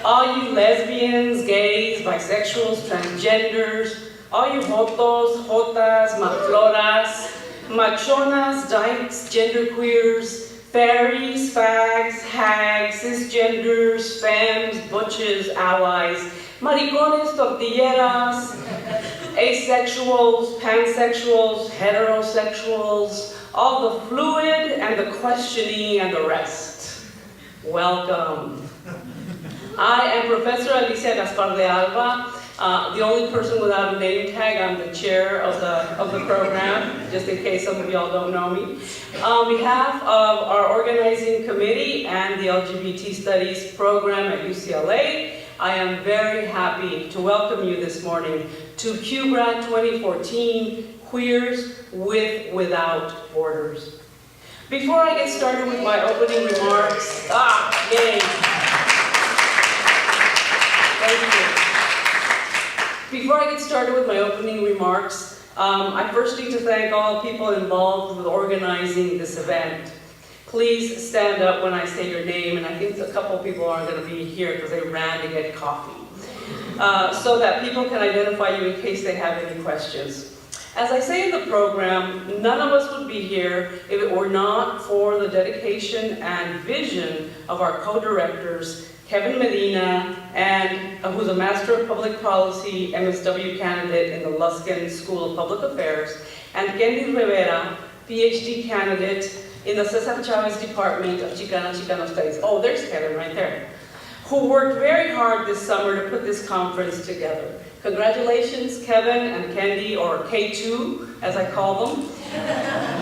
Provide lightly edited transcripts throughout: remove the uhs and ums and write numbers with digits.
all you lesbians, gays, bisexuals, transgenders, all you jotos, jotas, mafloras, machonas, dykes, genderqueers, fairies, fags, hags, cisgenders, femmes, butches, allies, maricones, tortilleras, asexuals, pansexuals, heterosexuals, all the fluid and the questioning and the rest. Welcome. I am Professor Alicia Gaspar de Alba, the only person without a name tag. I'm the chair of the program, just in case some of y'all don't know me. On behalf of our organizing committee and the LGBT Studies program at UCLA, I am very happy to welcome you this morning to qgrad 2014, Queers with Without Borders. Before I get started with my opening remarks, yay! Thank you. Before I get started with my opening remarks, I first need to thank all people involved with organizing this event. Please stand up when I say your name, and I think a couple people aren't going to be here because they ran to get coffee, so that people can identify you in case they have any questions. As I say in the program, none of us would be here if it were not for the dedication and vision of our co-directors, Kevin Medina, and who's a Master of Public Policy MSW candidate in the Luskin School of Public Affairs, and Kendi Rivera, PhD candidate in the Cesar Chavez Department of Chicano Studies. Oh, there's Kevin right there, who worked very hard this summer to put this conference together. Congratulations, Kevin and Kendi, or K2, as I call them,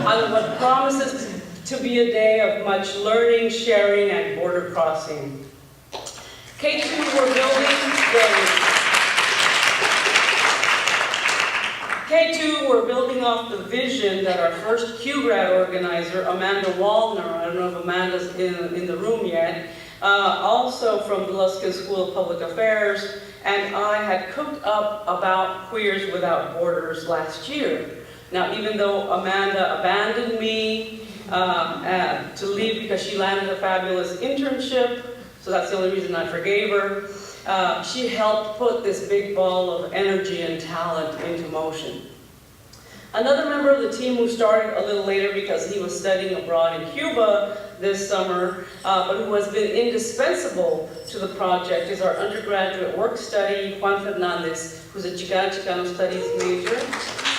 on what promises to be a day of much learning, sharing, and border crossing. K2 we're building K2 we're building off the vision that our first qgrad organizer, Amanda Wallner, I don't know if Amanda's in the room yet, also from the Luskin School of Public Affairs, and I had cooked up about Queers Without Borders last year. Now, even though Amanda abandoned me to leave because she landed a fabulous internship, so that's the only reason I forgave her, she helped put this big ball of energy and talent into motion. Another member of the team who started a little later because he was studying abroad in Cuba this summer, but who has been indispensable to the project, is our undergraduate work study, Juan Fernandez, who's a Chicano Studies major,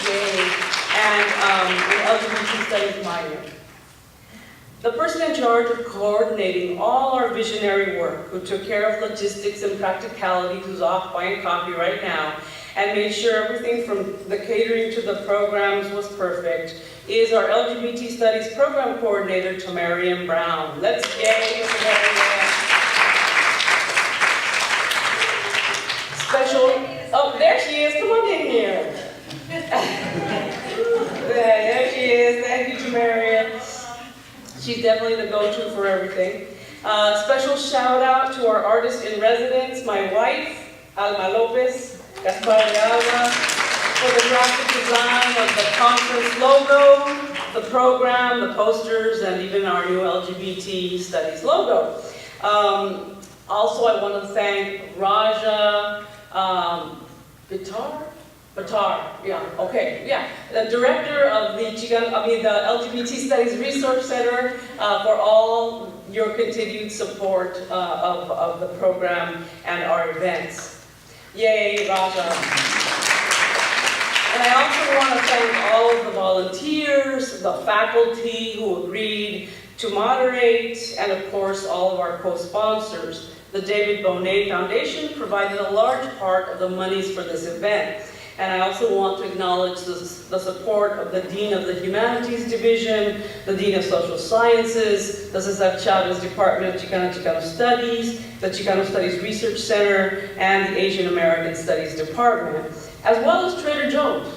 yay, and an LGBT Studies minor. The person in charge of coordinating all our visionary work, who took care of logistics and practicality, who's off buying coffee right now, and made sure everything from the catering to the programs was perfect, is our LGBT Studies Program Coordinator, Tamarian Brown. Let's get it, Tamarian. Oh, there she is, come on in here. There she is, thank you, Tamarian. She's definitely the go-to for everything. Special shout out to our artist in residence, my wife, Alma Lopez, Gaspar de Alba, for the graphic design of the conference logo, the program, the posters, and even our new LGBT Studies logo. Also, I want to thank Raja Batar, the director of the LGBT Studies Research Center, for all your continued support of the program and our events. Yay, Raja. And I also want to thank all of the volunteers, the faculty who agreed to moderate, and of course all of our co-sponsors. The David Bonet Foundation provided a large part of the monies for this event. And I also want to acknowledge the support of the Dean of the Humanities Division, the Dean of Social Sciences, the Cesar Chavez Department of Chicano Studies, the Chicano Studies Research Center, and the Asian American Studies Department, as well as Trader Joe's,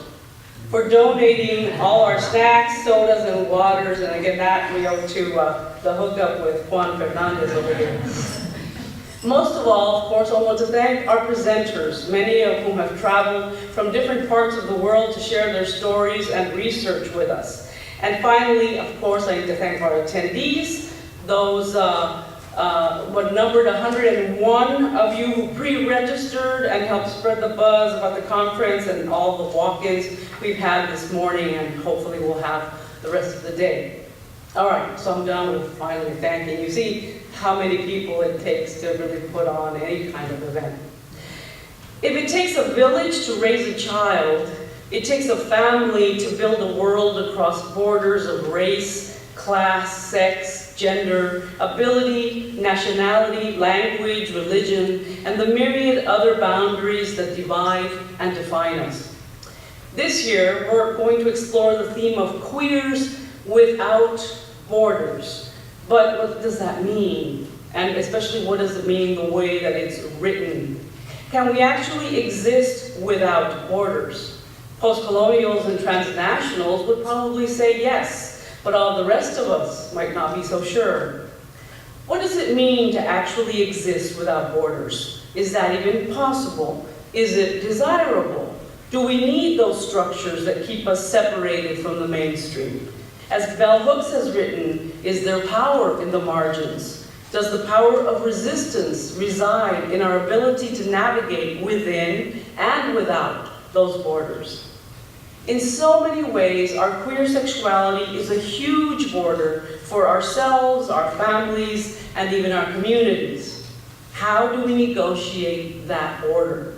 for donating all our snacks, sodas, and waters. And again, that we owe to the hookup with Juan Fernandez over here. Most of all, of course, I want to thank our presenters, many of whom have traveled from different parts of the world to share their stories and research with us. And finally, of course, I need to thank our attendees, those what numbered 101 of you who pre-registered and helped spread the buzz about the conference and all the walk-ins we've had this morning, and hopefully we'll have the rest of the day. All right, so I'm done with finally thanking. You see how many people it takes to really put on any kind of event. If it takes a village to raise a child, it takes a family to build a world across borders of race, class, sex, gender, ability, nationality, language, religion, and the myriad other boundaries that divide and define us. This year, we're going to explore the theme of queers without borders. But what does that mean? And especially, what does it mean the way that it's written? Can we actually exist without borders? Post-colonials and transnationals would probably say yes, but all the rest of us might not be so sure. What does it mean to actually exist without borders? Is that even possible? Is it desirable? Do we need those structures that keep us separated from the mainstream? As Bell Hooks has written, is there power in the margins? Does the power of resistance reside in our ability to navigate within and without those borders? In so many ways, our queer sexuality is a huge border for ourselves, our families, and even our communities. How do we negotiate that border?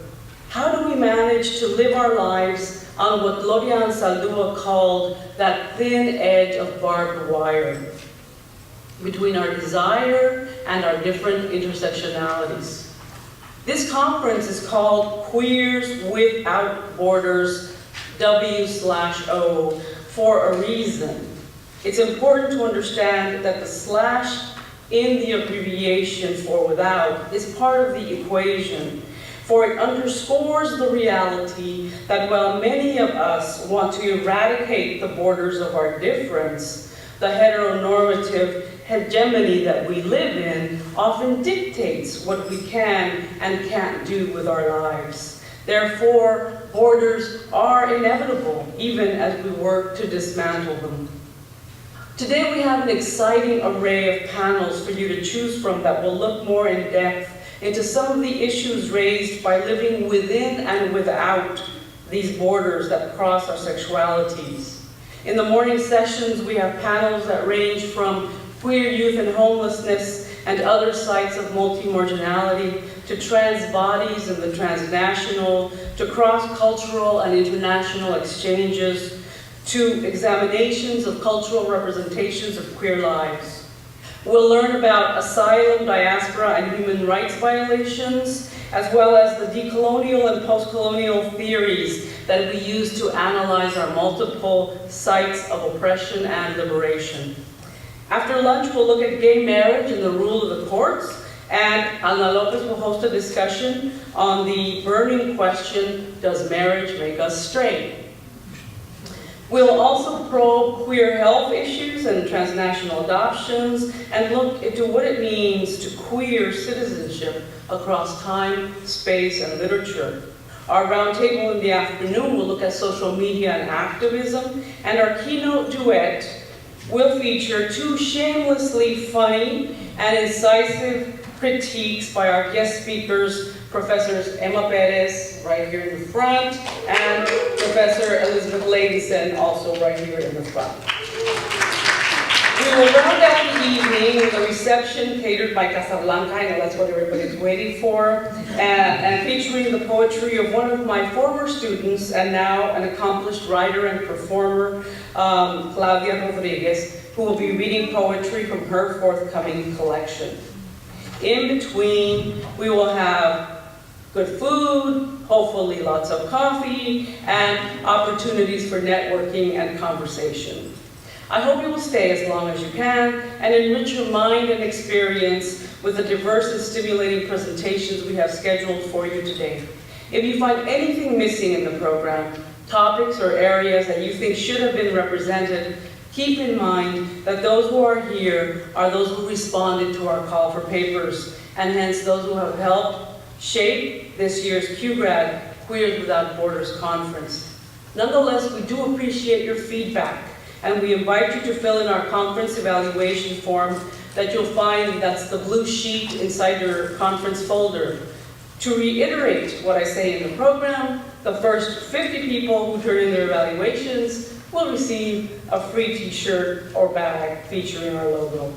How do we manage to live our lives on what Gloria Anzaldúa called that thin edge of barbed wire between our desire and our different intersectionalities? This conference is called Queers Without Borders, W/O, for a reason. It's important to understand that the slash in the abbreviation for without is part of the equation, for it underscores the reality that while many of us want to eradicate the borders of our difference, the heteronormative hegemony that we live in often dictates what we can and can't do with our lives. Therefore, borders are inevitable, even as we work to dismantle them. Today we have an exciting array of panels for you to choose from that will look more in depth into some of the issues raised by living within and without these borders that cross our sexualities. In the morning sessions, we have panels that range from queer youth and homelessness and other sites of multi-marginality, to trans bodies and the transnational, to cross-cultural and international exchanges, to examinations of cultural representations of queer lives. We'll learn about asylum, diaspora, and human rights violations, as well as the decolonial and post-colonial theories that we use to analyze our multiple sites of oppression and liberation. After lunch, we'll look at gay marriage and the rule of the courts, and Ana Lopez will host a discussion on the burning question, does marriage make us straight? We'll also probe queer health issues and transnational adoptions, and look into what it means to queer citizenship across time, space, and literature. Our roundtable in the afternoon will look at social media and activism, and our keynote duet will feature two shamelessly funny and incisive critiques by our guest speakers, Professors Emma Perez, right here in the front, and Professor Elizabeth Ladison, also right here in the front. We will round out the evening with a reception catered by Casablanca. I know that's what everybody's waiting for, and featuring the poetry of one of my former students and now an accomplished writer and performer, Claudia Rodriguez, who will be reading poetry from her forthcoming collection. In between, we will have good food, hopefully lots of coffee, and opportunities for networking and conversation. I hope you will stay as long as you can and enrich your mind and experience with the diverse and stimulating presentations we have scheduled for you today. If you find anything missing in the program, topics or areas that you think should have been represented, keep in mind that those who are here are those who responded to our call for papers, and hence those who have helped shape this year's qgrad Queers Without Borders conference. Nonetheless, we do appreciate your feedback, and we invite you to fill in our conference evaluation form that you'll find that's the blue sheet inside your conference folder. To reiterate what I say in the program, the first 50 people who turn in their evaluations will receive a free t-shirt or bag featuring our logo.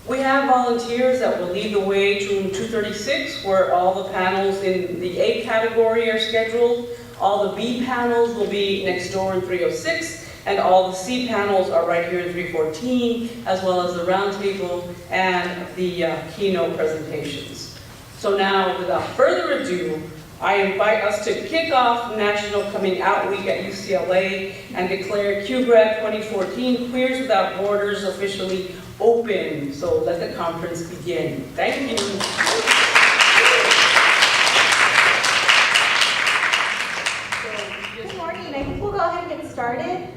We have volunteers that will lead the way to room 236, where all the panels in the A category are scheduled. All the B panels will be next door in 306, and all the C panels are right here in 314, as well as the roundtable and the keynote presentations. So now, without further ado, I invite us to kick off National Coming Out Week at UCLA and declare qgrad 2014 Queers Without Borders officially open. So let the conference begin. Thank you. Good morning. I think we'll go ahead and get started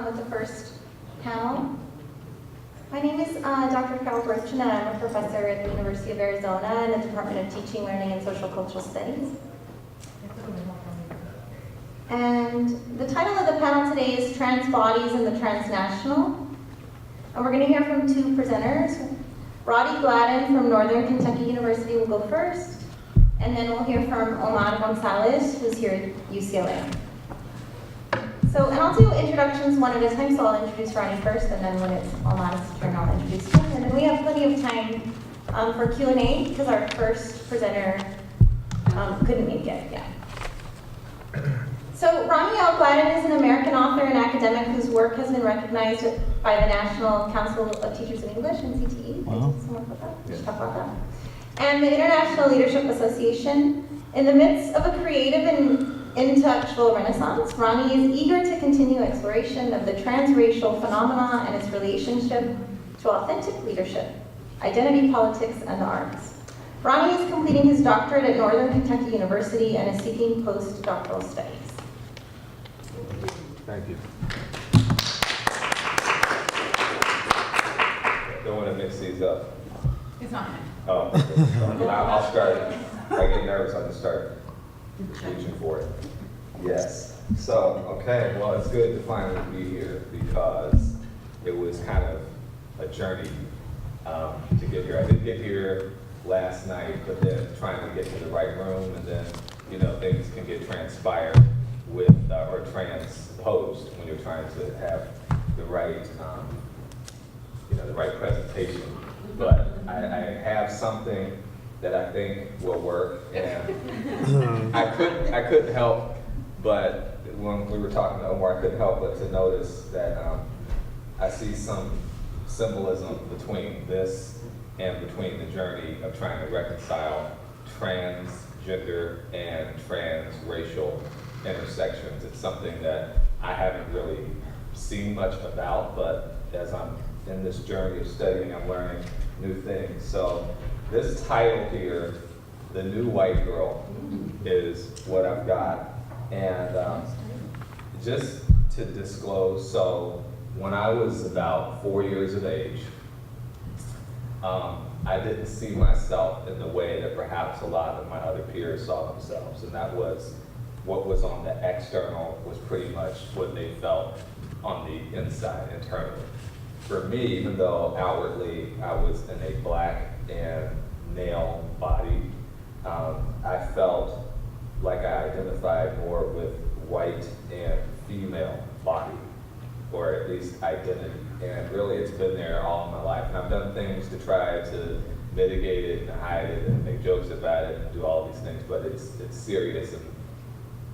with the first panel. My name is Dr. Carol Burchin, and I'm a professor at the University of Arizona in the Department of Teaching, Learning, and Social Cultural Studies. And the title of the panel today is Trans Bodies and the Transnational. And we're going to hear from two presenters. Roddy Gladden from Northern Kentucky University will go first. And then we'll hear from Omar Gonzalez, who's here at UCLA. So, and I'll do introductions one at a time, so I'll introduce Roddy first, and then when it's Omar's turn, I'll introduce him. And then we have plenty of time for Q&A, because our first presenter couldn't make it, yeah. So Rami L. Gladden is an American author and academic whose work has been recognized by the National Council of Teachers in English, NCTE. Someone put that? We should talk about that. And the International Leadership Association. In the midst of a creative and intellectual renaissance, Rami is eager to continue exploration of the transracial phenomena and its relationship to authentic leadership, identity politics, and the arts. Rami is completing his doctorate at Northern Kentucky University and is seeking postdoctoral studies. Thank you. Don't want to mix these up. It's not him. Oh, okay. I'll start. I get nervous, I'll just start reaching for it. Yes. So, okay, well, it's good to finally be here because it was kind of a journey to get here. I did get here last night, but then trying to get to the right room, and then, you know, things can get transpired with, or transposed when you're trying to have the right, you know, the right presentation. But I have something that I think will work, and I couldn't help but when we were talking to Omar, I couldn't help but to notice that I see some symbolism between this and between the journey of trying to reconcile transgender and transracial intersections. It's something that I haven't really seen much about, but as I'm in this journey of studying, I'm learning new things. So this title here, The New White Girl, is what I've got. And just to disclose, so when I was about 4 years of age, I didn't see myself in the way that perhaps a lot of my other peers saw themselves, and that was what was on the external was pretty much what they felt on the inside, internally. For me, even though outwardly I was in a black and male body, I felt like I identified more with white and female body, or at least identity. And really it's been there all my life. And I've done things to try to mitigate it and hide it and make jokes about it and do all these things, but it's serious. And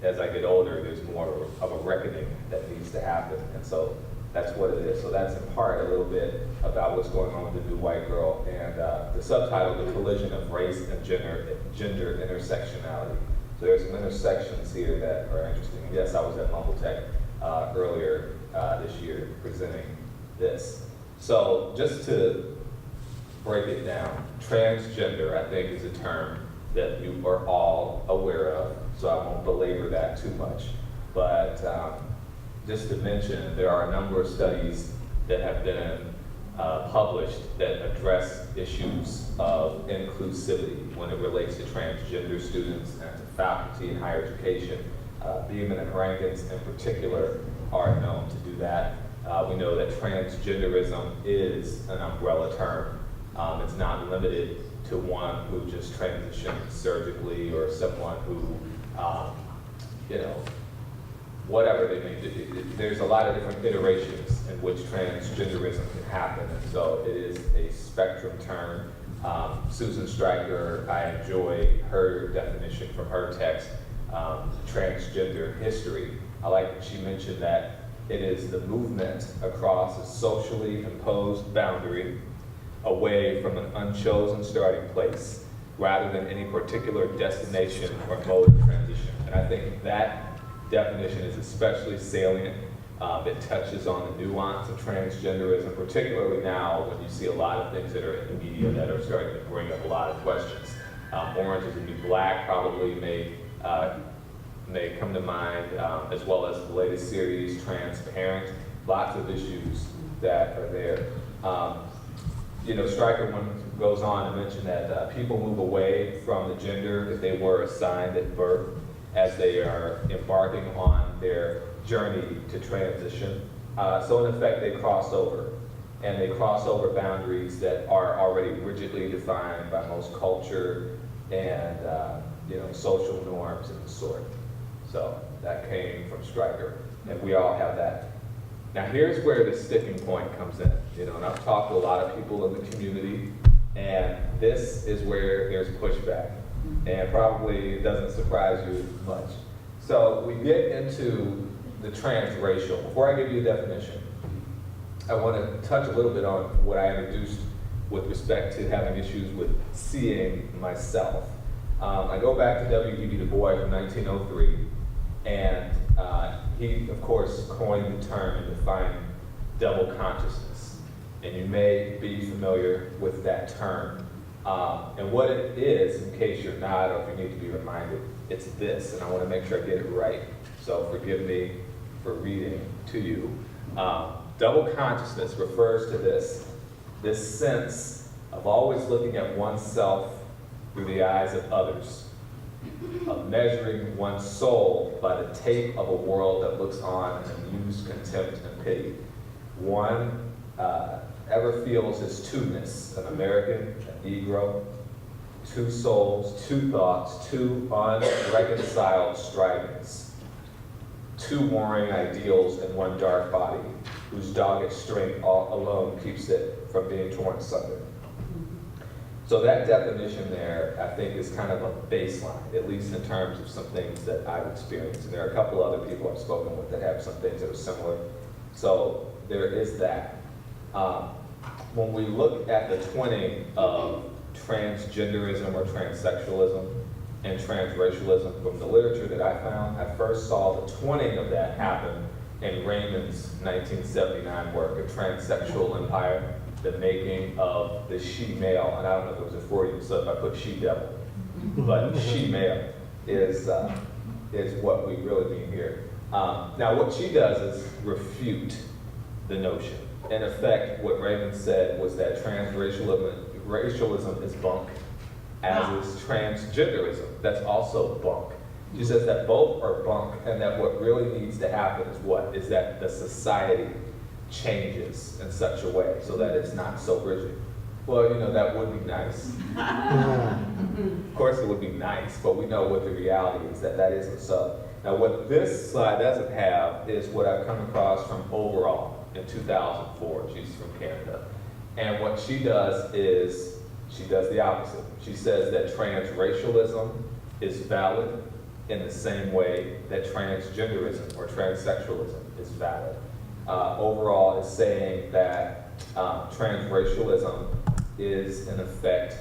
as I get older, there's more of a reckoning that needs to happen. And so that's what it is. So that's in part a little bit about what's going on with The New White Girl. And the subtitle, The Collision of Race and Gender Intersectionality. So there's some intersections here that are interesting. Yes, I was at Mumble Tech earlier this year presenting this. So just to break it down, transgender, I think, is a term that you are all aware of, so I won't belabor that too much. But just to mention, there are a number of studies that have been published that address issues of inclusivity when it relates to transgender students and to faculty in higher education. Beeman and Rankins in particular are known to do that. We know that transgenderism is an umbrella term It's not limited to one who just transitioned surgically or someone who, you know, whatever they may do. There's a lot of different iterations in which transgenderism can happen, and so it is a spectrum term. Susan Stryker, I enjoy her definition from her text, transgender history. I like that she mentioned that it is the movement across a socially imposed boundary away from an unchosen starting place rather than any particular destination or mode of transition. And I think that definition is especially salient. It touches on the nuance of transgenderism, particularly now when you see a lot of things that are in the media that are starting to bring up a lot of questions. Orange is the New Black probably may come to mind, as well as the latest series, Transparent. Lots of issues that are there. You know, Stryker goes on to mention that people move away from the gender that they were assigned at birth as they are embarking on their journey to transition. So in effect, they cross over. And they cross over boundaries that are already rigidly defined by most culture and you know, social norms and the sort. So that came from Stryker, and we all have that. Now here's where the sticking point comes in. You know, and I've talked to a lot of people in the community, and this is where there's pushback. And probably it doesn't surprise you much. So we get into the transracial. Before I give you a definition, I want to touch a little bit on what I introduced with respect to having issues with seeing myself. I go back to W.E.B. Du Bois from 1903, and he, of course, coined the term and defined double consciousness. And you may be familiar with that term. And what it is, in case you're not, or if you need to be reminded, it's this, and I want to make sure I get it right. So forgive me for reading to you. Double consciousness refers to this sense of always looking at oneself through the eyes of others, of measuring one's soul by the tape of a world that looks on in amused contempt and pity. One ever feels his two-ness, an American, a Negro, two souls, two thoughts, two unreconciled strivings, two warring ideals in one dark body, whose dogged strength all alone keeps it from being torn asunder. So that definition there, I think, is kind of a baseline, at least in terms of some things that I've experienced. And there are a couple other people I've spoken with that have some things that are similar. So there is that. When we look at the twinning of transgenderism or transsexualism and transracialism from the literature that I found, I first saw the twinning of that happen in Raymond's 1979 work, A Transsexual Empire, the making of the she-male. And I don't know if it was a Freudian slip, I put she-devil, but she-male is what we really mean here. Now what she does is refute the notion. In effect, what Raymond said was that racialism is bunk, as is transgenderism. That's also bunk. She says that both are bunk, and that what really needs to happen is what? Is that the society changes in such a way so that it's not so rigid. Well, you know, that would be nice. Of course it would be nice, but we know what the reality is, that that isn't so. Now what this slide doesn't have is what I've come across from Overall in 2004. She's from Canada. And what she does is, she does the opposite. She says that transracialism is valid in the same way that transgenderism or transsexualism is valid. Overall is saying that transracialism is, in effect,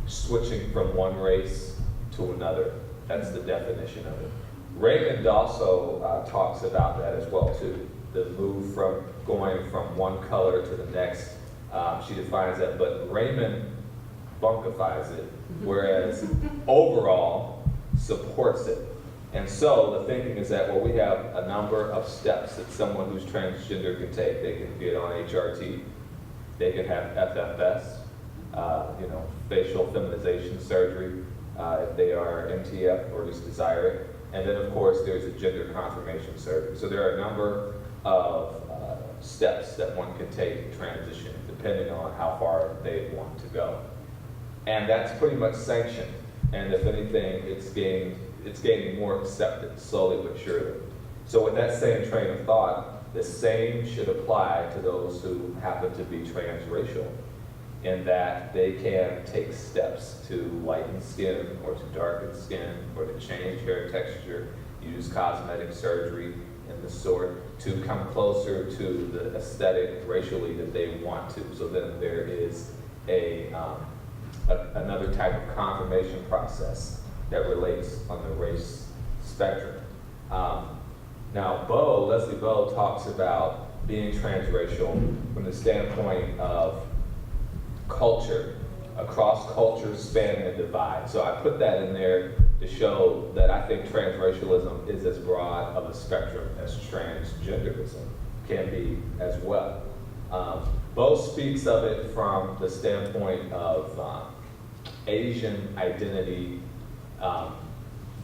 switching from one race to another. That's the definition of it. Raymond also talks about that as well, too. The move from going from one color to the next. She defines that, but Raymond bunkifies it, whereas Overall supports it. And so the thinking is that, well, we have a number of steps that someone who's transgender can take. They can get on HRT, they can have FFS, facial feminization surgery, if they are MTF or just desire it. And then, of course, there's a gender confirmation surgery. So there are a number of steps that one can take to transition into depending on how far they want to go. And that's pretty much sanctioned. And if anything, it's gaining more acceptance, slowly but surely. So with that same train of thought, the same should apply to those who happen to be transracial, in that they can take steps to lighten skin or to darken skin or to change hair texture, use cosmetic surgery in the sort, to come closer to the aesthetic racially that they want to. So then there is another type of confirmation process that relates on the race spectrum. Now, Leslie Bowe talks about being transracial from the standpoint of culture, across cultures spanning a divide. So I put that in there to show that I think transracialism is as broad of a spectrum as transgenderism can be as well. Bowe speaks of it from the standpoint of Asian identity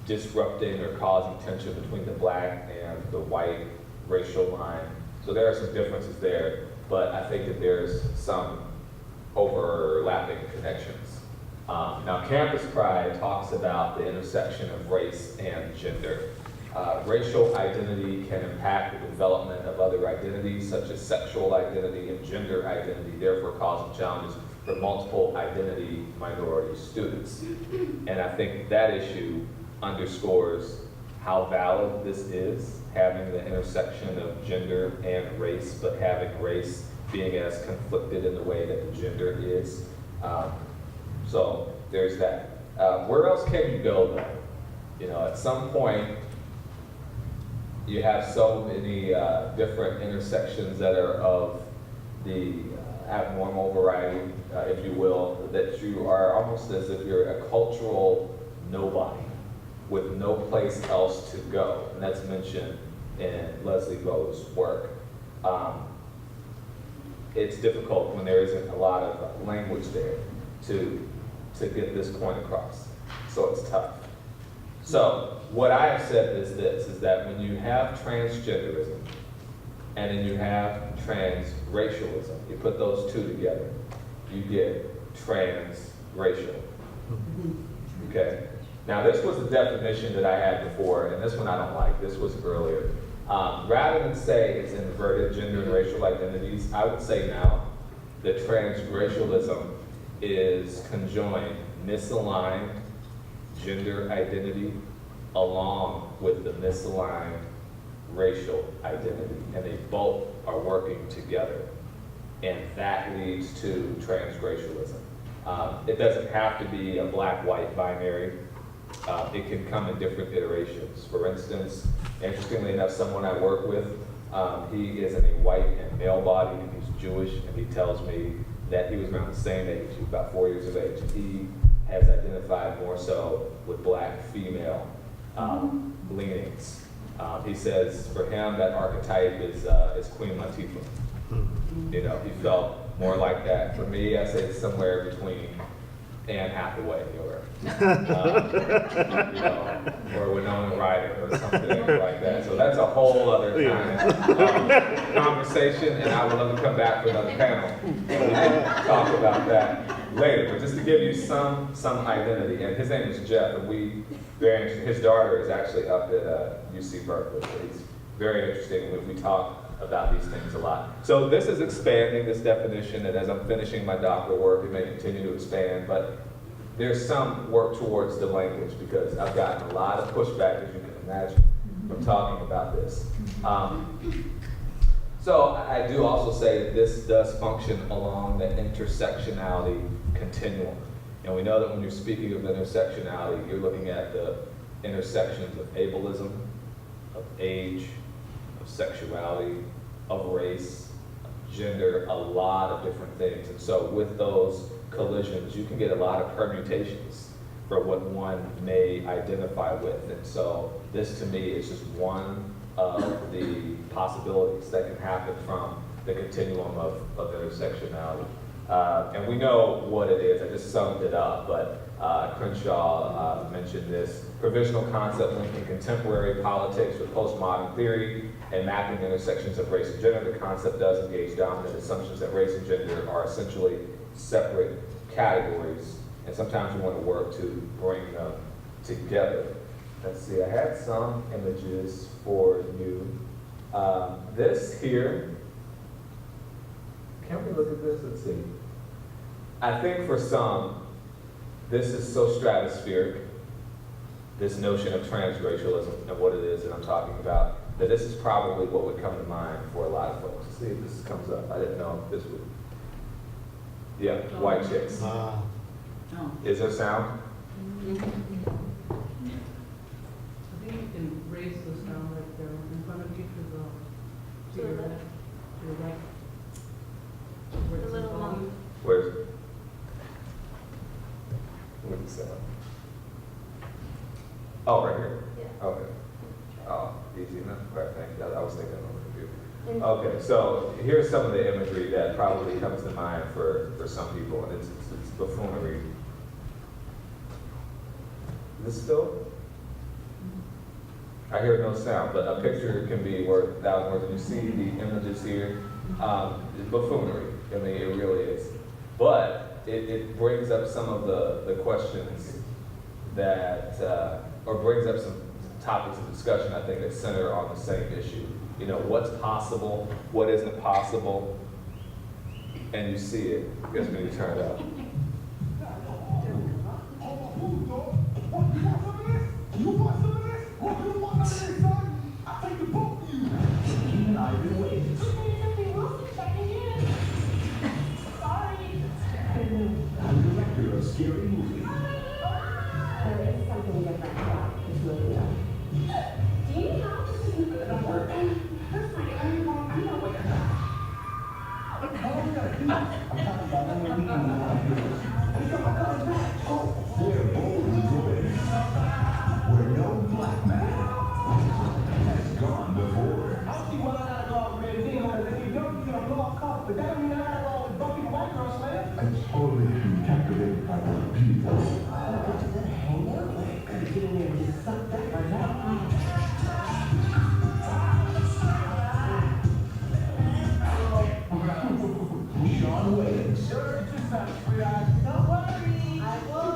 disrupting or causing tension between the black and the white racial line. So there are some differences there, but I think that there's some overlapping connections. Now, Campus Pride talks about the intersection of race and gender. Racial identity can impact the development of other identities, such as sexual identity and gender identity, therefore causing challenges for multiple identity minority students. And I think that issue underscores how valid this is, having the intersection of gender and race, but having race being as conflicted in the way that the gender is. So there's that. Where else can you go though? You know, at some point, you have so many different intersections that are of the abnormal variety, if you will, that you are almost as if you're a cultural nobody with no place else to go. And that's mentioned in Leslie Bowe's work. It's difficult when there isn't a lot of language there to get this point across. So it's tough. So what I have said is this, is that when you have transgenderism and then you have transracialism, you put those two together, you get transracial. Okay? Now this was the definition that I had before, and this one I don't like, this was earlier. Rather than say it's inverted gender and racial identities, I would say now that transracialism is conjoined misaligned gender identity along with the misaligned racial identity, and they both are working together, and that leads to transracialism. It doesn't have to be a black-white binary. It can come in different iterations. For instance, interestingly enough, someone I work with, he is in a white and male body, and he's Jewish, and he tells me that he was around the same age, he was about 4 years of age. He has identified more so with black female leanings. He says for him that archetype is Queen Latifah. You know, he felt more like that. For me, I say it's somewhere between Anne Hathaway or you know, or Winona Ryder or something like that. So that's a whole other kind of conversation, and I would love to come back for another panel and we can talk about that later. But just to give you some identity, and his name is Jeff, and his daughter is actually up at UC Berkeley. So he's very interesting. We talk about these things a lot. So this is expanding this definition, and as I'm finishing my doctoral work, it may continue to expand, but there's some work towards the language because I've gotten a lot of pushback, as you can imagine, from talking about this. So I do also say that this does function along the intersectionality continuum. And we know that when you're speaking of intersectionality, you're looking at the intersections of ableism, of age, of sexuality, of race, of gender, a lot of different things. And so with those collisions, you can get a lot of permutations for what one may identify with. And so this to me is just one of the possibilities that can happen from the continuum of intersectionality. And we know what it is. I just summed it up, but Crenshaw mentioned this provisional concept linking contemporary politics with postmodern theory and mapping intersections of race and gender. The concept does engage dominant assumptions that race and gender are essentially separate categories, and sometimes we want to work to bring them together. Let's see, I had some images for you. This here, can we look at this? Let's see. I think for some, this is so stratospheric, this notion of transracialism and what it is that I'm talking about, that this is probably what would come to mind for a lot of folks. Let's see if this comes up. I didn't know if this would. Yeah, white chicks. Is there sound? I think you can raise the sound right there in front of you to your left, to your right. Where it says volume. Where's it? Where's the sound? Oh, right here. Yeah. Okay. Oh, easy enough. Right, thank you. I was thinking on the computer. Okay, so here's some of the imagery that probably comes to mind for some people, and it's buffoonery. Is this still? I hear no sound, but a picture can be worth 1,000 words. And you see the images here, it's buffoonery. I mean, it really is. But it brings up some of the questions that, or brings up some topics of discussion, I think, that center on the same issue. You know, what's possible, what isn't possible, and you see it. I guess when you turn it up. You want some of this? You want some of this, son? I'll take the both of you. Even I've been waiting. Sorry. I'm the director of scary movies. There is something different about this movie, though. Do you know this is a Don't worry. That's like, I'm not waiting. What the hell are we gonna do? I'm talking about when we can we got my colors back. Oh, we're bold and good. Where no black man has gone before. I don't see why I gotta go out with red thing on it. If you don't, you're gonna blow off color. But that don't mean I gotta go out with bumpy white girls, man. I'm totally captivated by the beauty. Hang out, man. Gotta get in there and just suck that right now. Sean Williams. Sure, just not sweetheart. Don't worry, I will.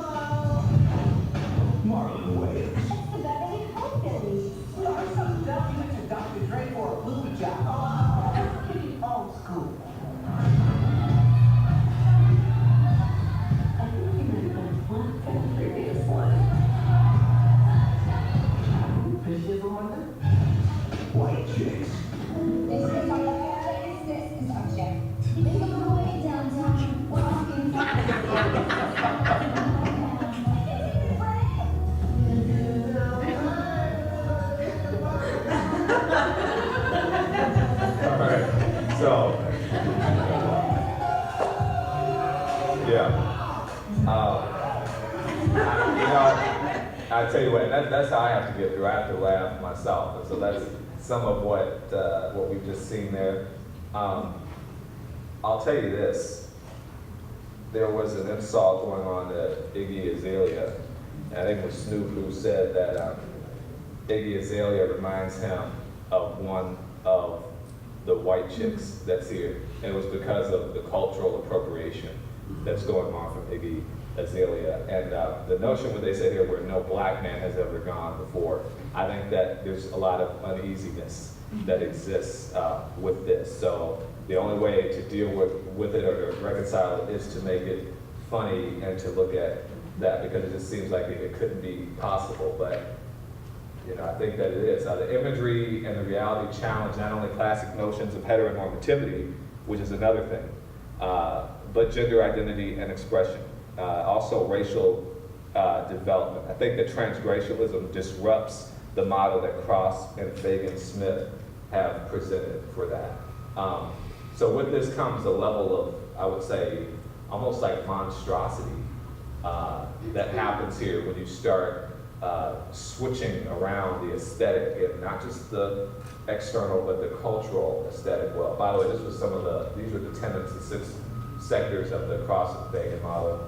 Marlon Wayans. It's the Beverly Hillbillies. No, it's something down. You mentioned Dr. Dre for a blue job. Oh, pretty old school. I think you might have been one for the previous one. Fishes on that? White chicks. This is my this is our check. Making our way downtown, walking All right. So, yeah. You know, I tell you what, that's how I have to get through. I have to laugh myself, and so that's some of what we've just seen there. I'll tell you this: there was an insult going on to Iggy Azalea, and I think it was Snoop who said that Iggy Azalea reminds him of one of the white chicks that's here, and it was because of the cultural appropriation that's going on from Iggy Azalea. And the notion when they say here where no black man has ever gone before, I think that there's a lot of uneasiness that exists with this. So the only way to deal with it or to reconcile it is to make it funny and to look at that, because it just seems like it couldn't be possible. But you know, I think that it is. The imagery and the reality challenge not only classic notions of heteronormativity, which is another thing, but gender identity and expression. Also racial development. I think that transracialism disrupts the model that Cross and Fagan-Smith have presented for that. So with this comes a level of, I would say, almost like monstrosity that happens here when you start switching around the aesthetic, and not just the external, but the cultural aesthetic. Well, by the way, these were the tenets, the 6 sectors of the cross-Vegan model: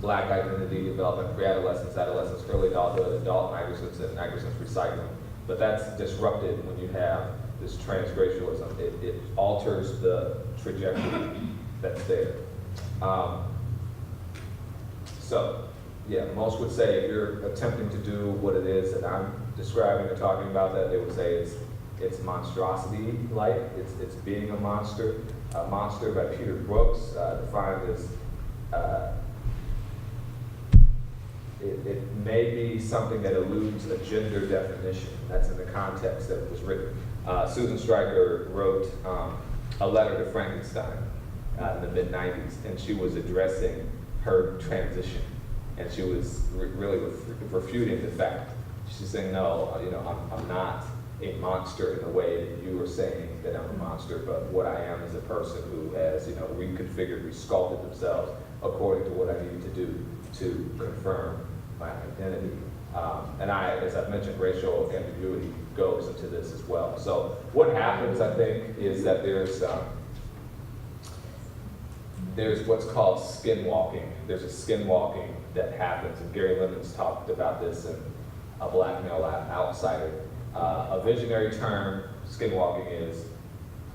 Black identity development, pre-adolescence, adolescence, early adulthood, adult migrants, and migrants recycling. But that's disrupted when you have this transracialism. It alters the trajectory that's there. So, yeah, most would say if you're attempting to do what it is that I'm describing or talking about, that they would say it's monstrosity-like. It's being a monster. A Monster by Peter Brooks, defined as it may be something that eludes a gender definition. That's in the context that it was written. Susan Stryker wrote a letter to Frankenstein in the mid-90s, and she was addressing her transition, and she was really refuting the fact. She's saying, no, I'm not a monster in the way that you were saying that I'm a monster, but what I am is a person who has, reconfigured, resculpted themselves according to what I need to do to confirm my identity. And as I've mentioned, racial ambiguity goes into this as well. So what happens, I think, is that there's what's called skinwalking. There's a skinwalking that happens, and Gary Lemon's talked about this in A Black Male Outsider. A visionary term, skinwalking, is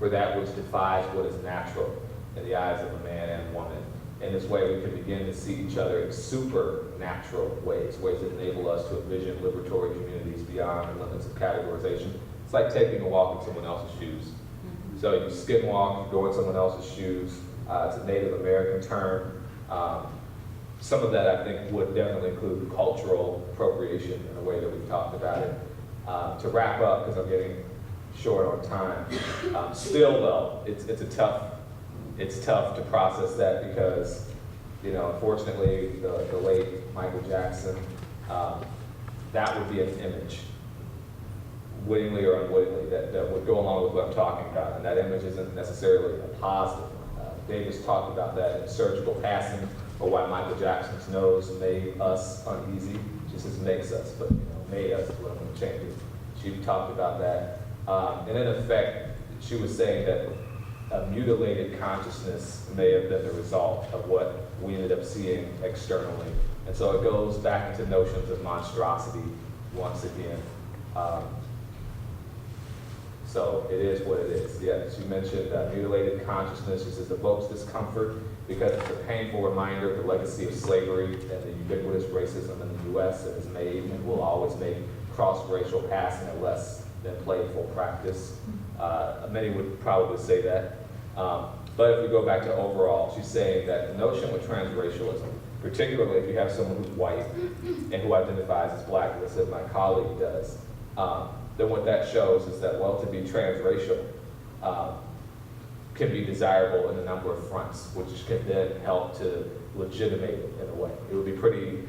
for that which defies what is natural in the eyes of a man and woman. In this way, we can begin to see each other in supernatural ways that enable us to envision liberatory communities beyond the limits of categorization. It's like taking a walk in someone else's shoes. So you skinwalk, you go in someone else's shoes. It's a Native American term. Some of that, I think, would definitely include cultural appropriation in the way that we've talked about it. To wrap up, because I'm getting short on time, still though, it's tough to process that because, unfortunately, the late Michael Jackson, that would be an image, wittingly or unwittingly, that would go along with what I'm talking about, and that image isn't necessarily a positive one. Davis talked about that in Surgical Passing, or why Michael Jackson's nose made us uneasy, just as makes us, but made us, is what I'm going to change it. She talked about that. And in effect, she was saying that a mutilated consciousness may have been the result of what we ended up seeing externally. And so it goes back into notions of monstrosity once again. So it is what it is. Yes, you mentioned mutilated consciousness. She says evokes discomfort because it's a painful reminder of the legacy of slavery and the ubiquitous racism in the U.S. that has made and will always make cross-racial passing a less than playful practice. Many would probably say that. But if we go back to overall, she's saying that the notion with transracialism, particularly if you have someone who's white and who identifies as black, as my colleague does, then what that shows is that, well, to be transracial can be desirable in a number of fronts, which can then help to legitimate it in a way. It would be pretty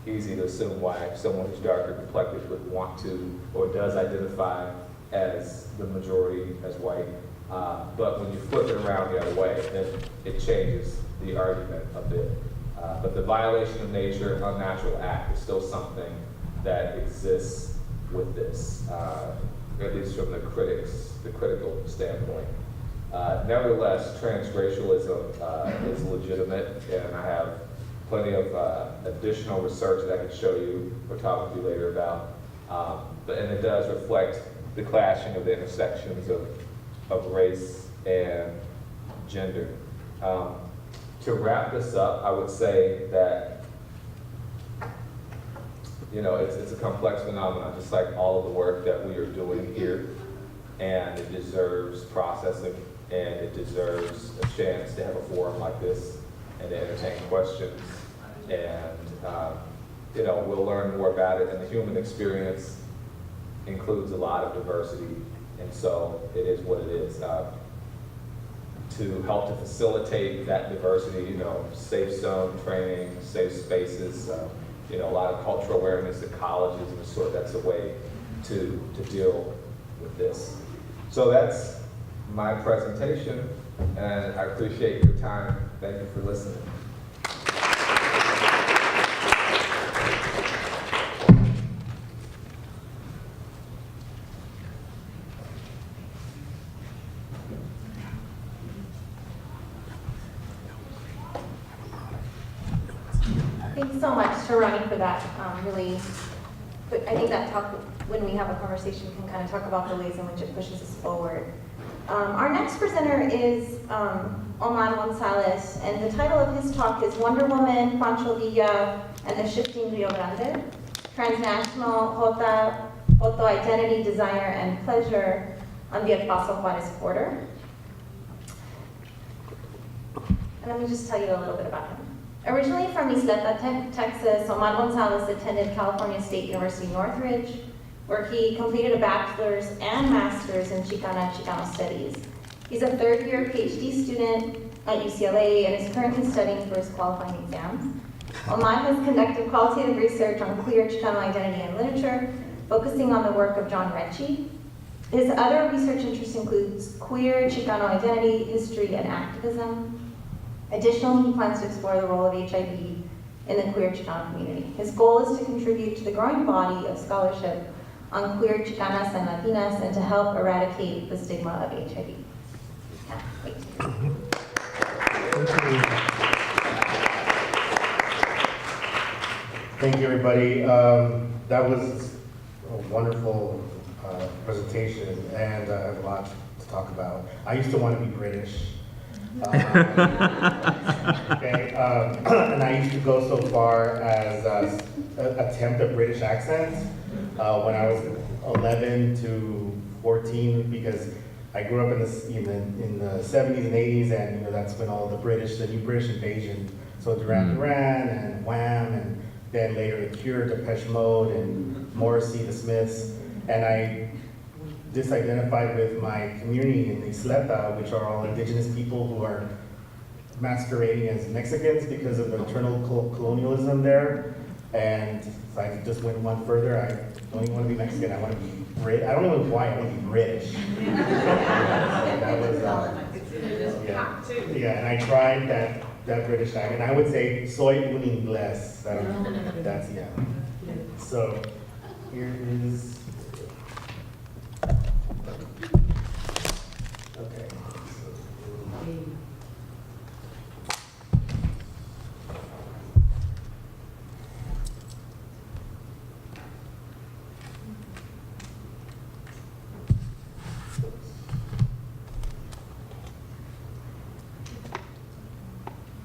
easy to assume why someone who's darker complected would want to or does identify as the majority as white. But when you flip it around the other way, then it changes the argument a bit. But the violation of nature, unnatural act, is still something that exists with this, at least from the critical standpoint. Nevertheless, transracialism is legitimate, and I have plenty of additional research that I can show you or talk with you later about. And it does reflect the clashing of the intersections of race and gender. To wrap this up, I would say that it's a complex phenomenon, just like all of the work that we are doing here, and it deserves processing, and it deserves a chance to have a forum like this and to entertain questions, and we'll learn more about it. And the human experience includes a lot of diversity, and so it is what it is. To help to facilitate that diversity, safe zone training, safe spaces, a lot of cultural awareness at colleges and sort of that's a way to deal with this. So that's my presentation, and I appreciate your time. Thank you for listening. Thank you so much to Ronnie for that. Really, but I think that talk, when we have a conversation, we can kind of talk about the ways in which it pushes us forward. Our next presenter is Omar Gonzalez, and the title of his talk is Wonder Woman, Pancho Villa, and the Shifting Rio Grande, Transnational Joto Identity, Desire, and Pleasure on the El Paso Juarez border. And let me just tell you a little bit about him. Originally from Isleta, Texas, Omar Gonzalez attended California State University Northridge, where he completed a bachelor's and master's in Chicana and Chicano studies. He's a third-year PhD student at UCLA and is currently studying for his qualifying exams. Omar has conducted qualitative research on queer Chicano identity and literature, focusing on the work of John Recchi. His other research interests includes queer Chicano identity, history, and activism. Additionally, he plans to explore the role of HIV in the queer Chicano community. His goal is to contribute to the growing body of scholarship on queer Chicanas and Latinas and to help eradicate the stigma of HIV. Can't wait to hear. Thank you, everybody. That was a wonderful presentation, and I have a lot to talk about. I used to want to be British. Okay, and I used to go so far as attempt a British accent when I was 11 to 14, because I grew up in the 70s and 80s, and that's when all the new British invasion. So Duran Duran and Wham, and then later The Cure, Depeche Mode, and Morrissey, The Smiths, and I disidentified with my community in Isleta, which are all indigenous people who are masquerading as Mexicans because of the internal colonialism there. And so I just went one further. I don't even want to be Mexican. I want to be Brit. I don't know why. I want to be British. That was yeah. And I tried that British accent. And I would say soy un inglés. That's yeah. So here is. Okay.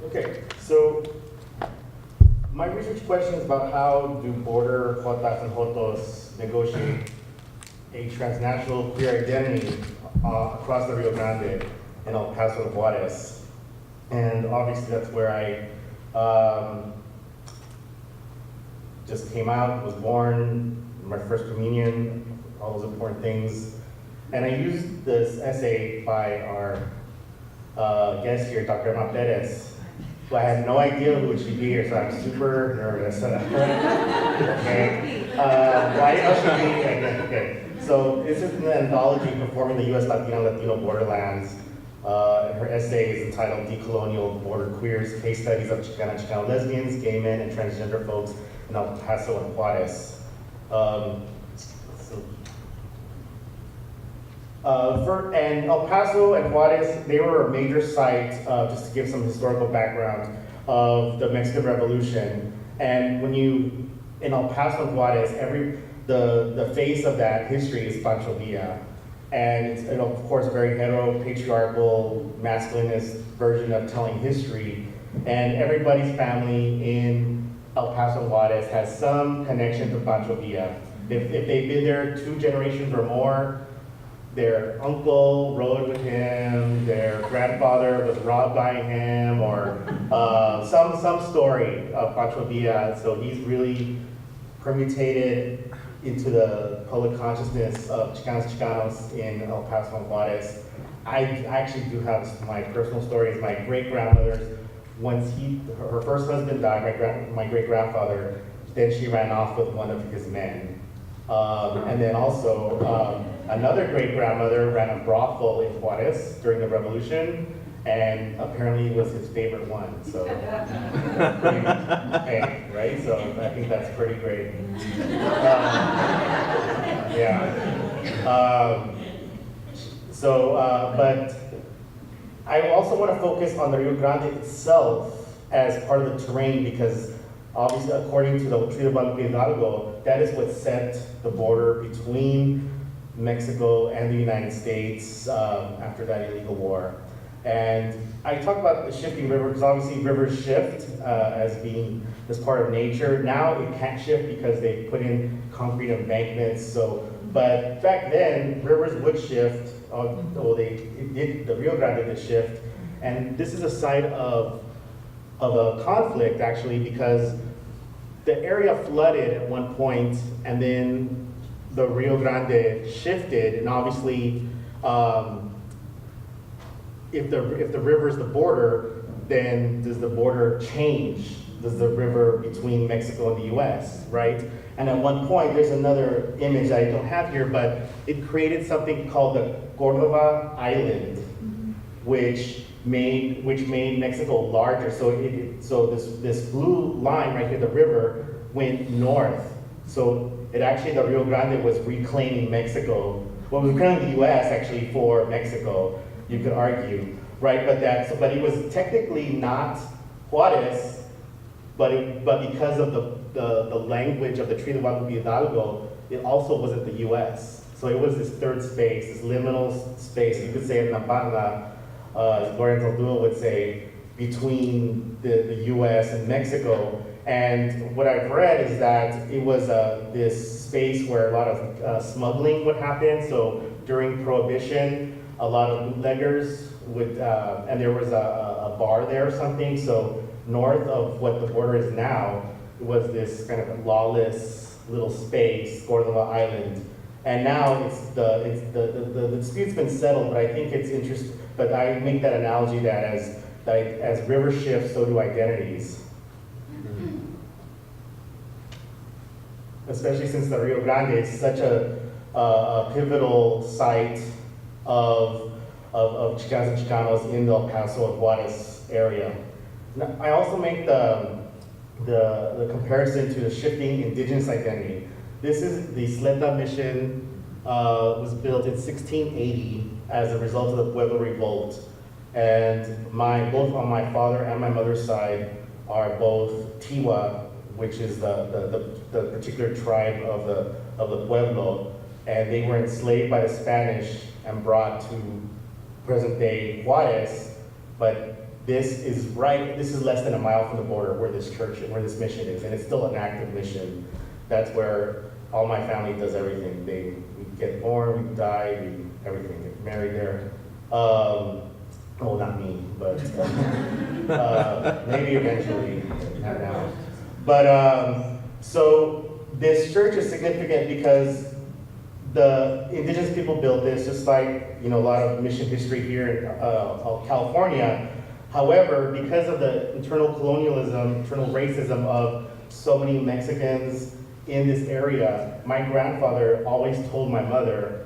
Okay, so my research question is about how do border Jotas and Jotos negotiate a transnational queer identity across the Rio Grande in El Paso and Juarez. And obviously that's where I just came out, was born, my first communion, all those important things. And I used this essay by our guest here, Dr. Emma Perez, who I had no idea who she'd be here, so I'm super nervous. Okay. Why else should be here? Okay. So this is an anthology performing the U.S. Latino borderlands. Her essay is entitled Decolonial Border Queers, Case Studies of Chicana and Chicano Lesbians, Gay Men, and Transgender Folks in El Paso and Juarez. And El Paso and Juarez, they were a major site, just to give some historical background, of the Mexican Revolution. And when in El Paso and Juarez, the face of that history is Pancho Villa. And it's, of course, a very hetero-patriarchal, masculinist version of telling history. And everybody's family in El Paso and Juarez has some connection to Pancho Villa. If they've been there 2 generations or more, their uncle rode with him, their grandfather was robbed by him, or some story of Pancho Villa. So he's really permutated into the public consciousness of Chicanos in El Paso and Juarez. I actually do have my personal stories. My great-grandmother, once her first husband died, my great-grandfather, then she ran off with one of his men. And then also, another great-grandmother ran a brothel in Juarez during the Revolution, and apparently was his favorite one. So, hey, right? So I think that's pretty great. Yeah. But I also want to focus on the Rio Grande itself as part of the terrain, because obviously, according to the Treaty of Guadalupe Hidalgo, that is what set the border between Mexico and the United States after that illegal war. And I talk about the shifting river because obviously rivers shift as part of nature. Now it can't shift because they put in concrete embankments. So, but back then rivers would shift. The Rio Grande did shift, and this is a site of a conflict actually because the area flooded at one point, and then the Rio Grande shifted, and obviously. If the river is the border, then does the border change? Does the river between Mexico and the US, right? And at one point, there's another image I don't have here, but it created something called the Cordova Island, which made Mexico larger. So this blue line right here, the river, went north. So it actually, the Rio Grande was reclaiming Mexico. Well, it was reclaiming the US actually for Mexico. You could argue, right? But it was technically not Juarez, but because of the language of the Treaty of Guadalupe Hidalgo, it also wasn't the U.S. So it was this third space, this liminal space. You could say in Nampala, as Lorenzo Dua would say, between the U.S. and Mexico. And what I've read is that it was this space where a lot of smuggling would happen. So during Prohibition, a lot of bootleggers would, and there was a bar there or something. So north of what the border is now, it was this kind of lawless little space, Cordova Island. And now the dispute's been settled, but I think it's interesting. But I make that analogy that as rivers shift, so do identities. Especially since the Rio Grande is such a pivotal site of Chicanos and Chicanos in the El Paso and Juarez area. Now, I also make the comparison to the shifting indigenous identity. This is the Sleta mission was built in 1680 as a result of the Pueblo Revolt. And both on my father and my mother's side are both Tiwa, which is the particular tribe of the Pueblo. And they were enslaved by the Spanish and brought to present-day Juarez, but this is less than a mile from the border where this this mission is, and it's still an active mission. That's where all my family does everything. We get born, we die, everything, get married there. Well, not me, but maybe eventually, not now. But so this church is significant because the indigenous people built this, just like a lot of mission history here in California. However, because of the internal colonialism, internal racism of so many Mexicans in this area, my grandfather always told my mother,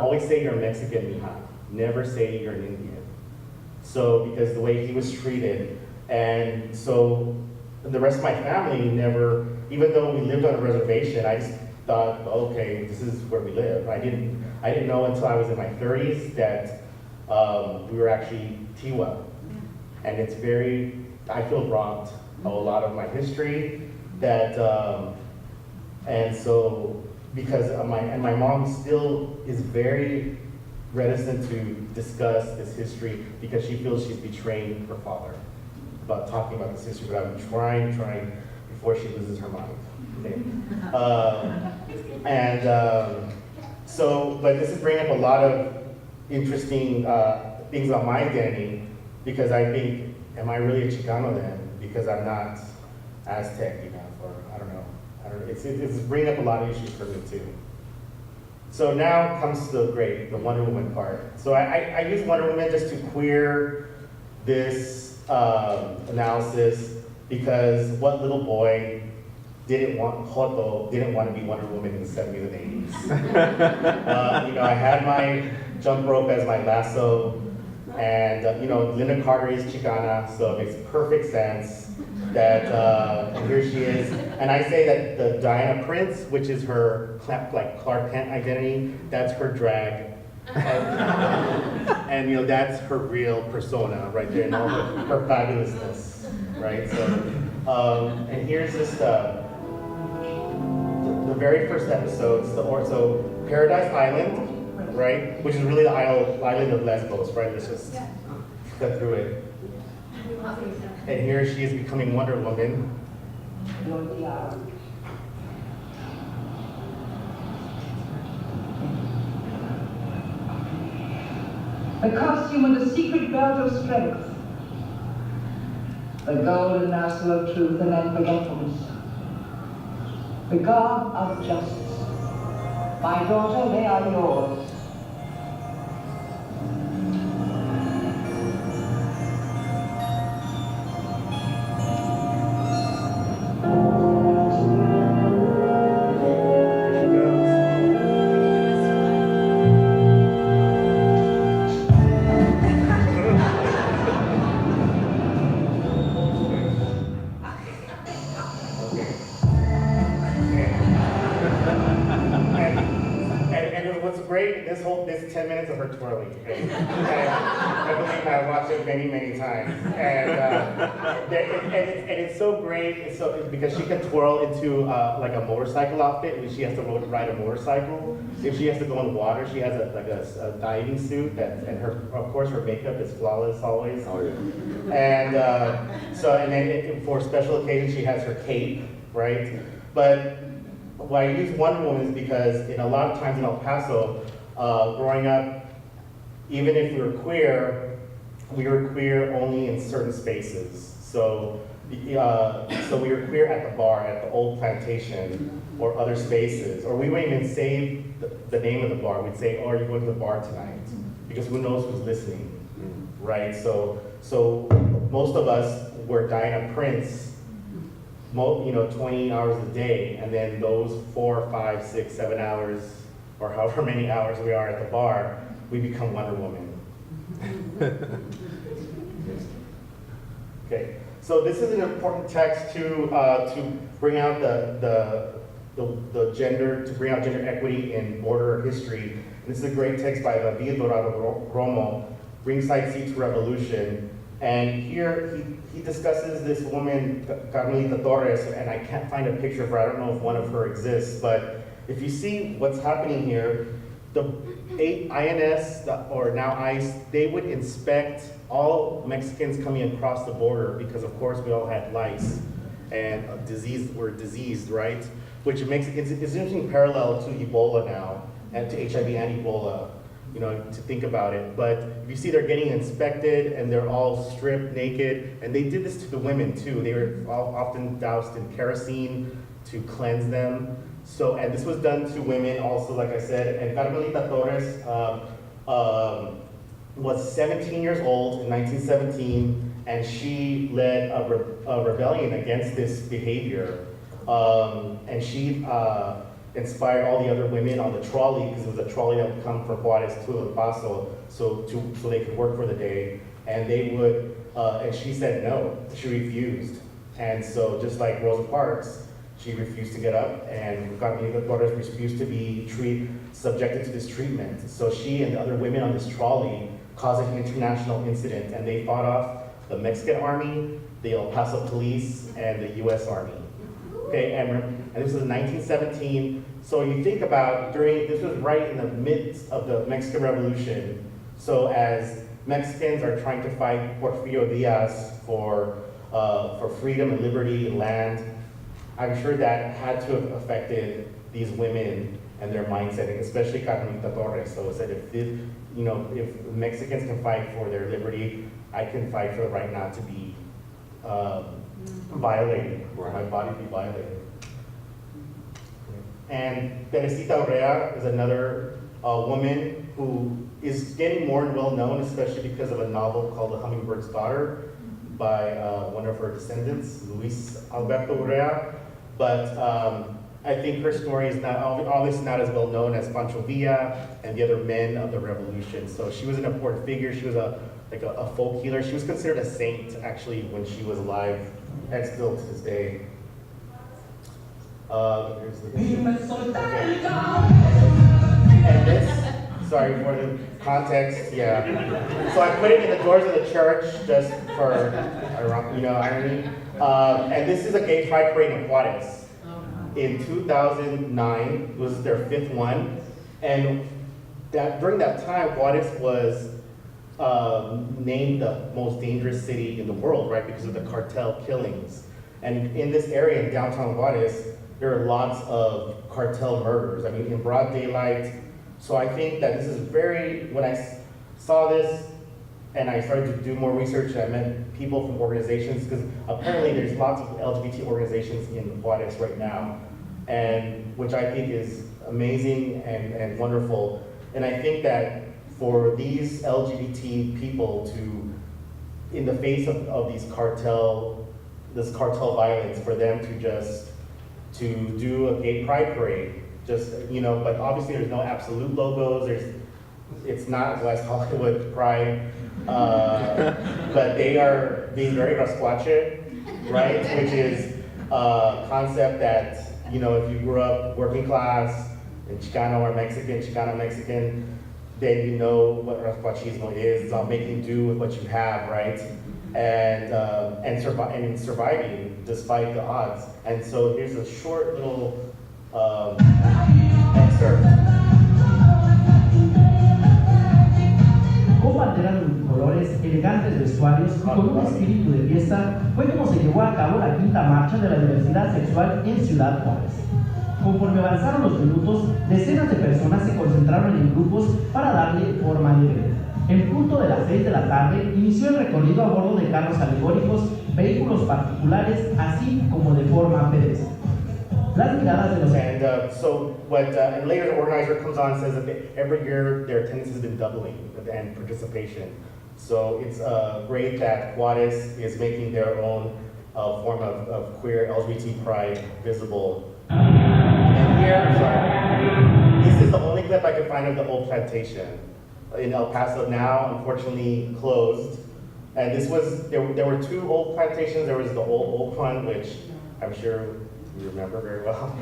always say you're Mexican, mija. Never say you're an Indian. So, because the way he was treated. And so, the rest of my family never, even though we lived on a reservation, I just thought, okay, this is where we live. I didn't know until I was in my 30s that we were actually Tiwa. And it's I feel robbed of a lot of my history and so, because my mom still is very reticent to discuss this history because she feels she's betraying her father about talking about this history, but I'm trying before she loses her mind. Okay. But this is bringing up a lot of interesting things about my identity, because I think, am I really a Chicano then? Because I'm not Aztec enough, or I don't know. It's bringing up a lot of issues for me too. So now comes the Wonder Woman part. So I use Wonder Woman just to queer this analysis, because what little boy didn't want to be Wonder Woman in the 70s and 80s. I had my jump rope as my lasso, and Linda Carter is Chicana, so it makes perfect sense that and here she is. And I say that the Diana Prince, which is her like Clark Kent identity, that's her drag. And that's her real persona right there, and all her fabulousness, right? So And here's just the very first episodes, so Paradise Island, right? Which is really the island of Lesbos, right? Let's just cut through it. And here she is becoming Wonder Woman. The costume of the secret belt of strength. The golden nassel of truth and unforgetfulness. The garb of justice. My daughter, they are yours. This 10 minutes of her twirling. And I believe I watched it many, many times. And it's so great. It's because she can twirl into like a motorcycle outfit when she has to ride a motorcycle. If she has to go in water, she has a diving suit and of course her makeup is flawless always. Oh yeah. And then for special occasions she has her cape, right? But why I use Wonder Woman is because in a lot of times in El Paso, growing up, even if we were queer only in certain spaces. So we were queer at the bar, at the old plantation, or other spaces. Or we wouldn't even say the name of the bar. We'd say, oh, are you going to the bar tonight? Because who knows who's listening, right? So most of us were Diana Prince, 20 hours a day, and then those 4, 5, 6, 7 hours, or however many hours we are at the bar, we become Wonder Woman. Okay, so this is an important text to bring out the gender, to bring out gender equity in border history. And this is a great text by David Dorado Romo, Ringside Seat to Revolution. And here he discusses this woman, Carmelita Torres, and I can't find a picture of her. I don't know if one of her exists, but if you see what's happening here, the INS, or now ICE, they would inspect all Mexicans coming across the border because, of course, we all had lice and we're diseased, right? Which makes it's an interesting parallel to Ebola now and to HIV and Ebola, to think about it. But if you see, they're getting inspected and they're all stripped naked, and they did this to the women too. They were often doused in kerosene to cleanse them. So, and this was done to women also, like I said, and Carmelita Torres was 17 years old in 1917, and she led a rebellion against this behavior. And she inspired all the other women on the trolley, because it was a trolley that would come from Juarez to El Paso, so they could work for the day. And they would, and she said no, she refused. And so just like Rosa Parks, she refused to get up, and Carmelita Torres refused to be subjected to this treatment. So she and the other women on this trolley caused an international incident, and they fought off the Mexican army, the El Paso police, and the US Army. Okay, and this was in 1917. So you think about this was right in the midst of the Mexican Revolution. So as Mexicans are trying to fight Porfirio Diaz for freedom and liberty and land, I'm sure that had to have affected these women and their mindset, especially Carmelita Torres. So it said, if Mexicans can fight for their liberty, I can fight for the right not to be violated, or my body to be violated. And Teresita Urrea is another woman who is getting more well known, especially because of a novel called The Hummingbird's Daughter by one of her descendants, Luis Alberto Urrea. But I think her story is obviously not as well known as Pancho Villa and the other men of the revolution. So she was an important figure. She was a folk healer. She was considered a saint, actually, when she was alive, and still to this day. Here's the okay. And this, sorry for the context, yeah. So I put it in the doors of the church just for, irony. And this is a gay pride parade in Juarez. In 2009, it was their 5th one. And during that time, Juarez was named the most dangerous city in the world, right, because of the cartel killings. And in this area, in downtown Juarez, there are lots of cartel murders, I mean, in broad daylight. So I think that this is when I saw this and I started to do more research, I met people from organizations, because apparently there's lots of LGBT organizations in Juarez right now, and which I think is amazing and wonderful. And I think that for these LGBT people to, in the face of this cartel violence, for them to do a gay pride parade, but obviously there's no absolute logos, it's not West Hollywood Pride, but they are being very rascuache, right? Which is a concept that, if you grew up working class, and Chicano or Mexican, Chicano-Mexican, then you know what rascuachismo is. It's all making do with what you have, right? And surviving despite the odds. And so here's a short little excerpt. Con banderas multicolores, elegantes vestuarios y con un espíritu de fiesta, fue como se llevó a cabo la quinta marcha de la diversidad sexual en Ciudad Juárez. Conforme avanzaron los minutos, decenas de personas se concentraron en grupos para darle forma al evento. En punto de las 6 de la tarde, inició el recorrido a bordo de carros alegóricos, vehículos particulares, así como de forma pedestre. Las miradas de los... And later the organizer comes on and says that every year their attendance has been doubling and participation. So it's great that Juarez is making their own form of queer LGBT pride visible. And here, this is the only clip I could find of the old plantation in El Paso, now unfortunately closed. And there were 2 old plantations. There was the old one, which I'm sure you remember very well.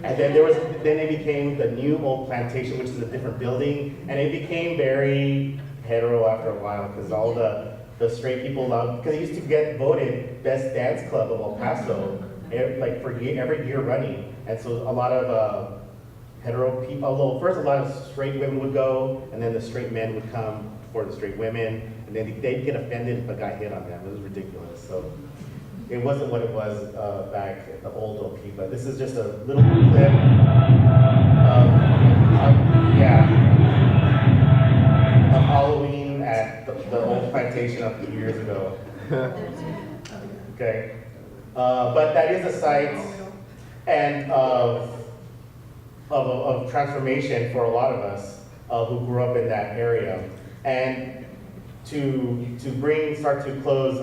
And then it became the new old plantation, which is a different building. And it became very hetero after a while, because all the straight people loved, because it used to get voted best dance club of El Paso, every year running. And so a lot of hetero people, although first a lot of straight women would go, and then the straight men would come for the straight women, and then they'd get offended if a guy hit on them. It was ridiculous. So it wasn't what it was back at the old OP, but this is just a little clip of Halloween at the old plantation a few years ago. Okay. But that is a site and of transformation for a lot of us who grew up in that area. And to start to close,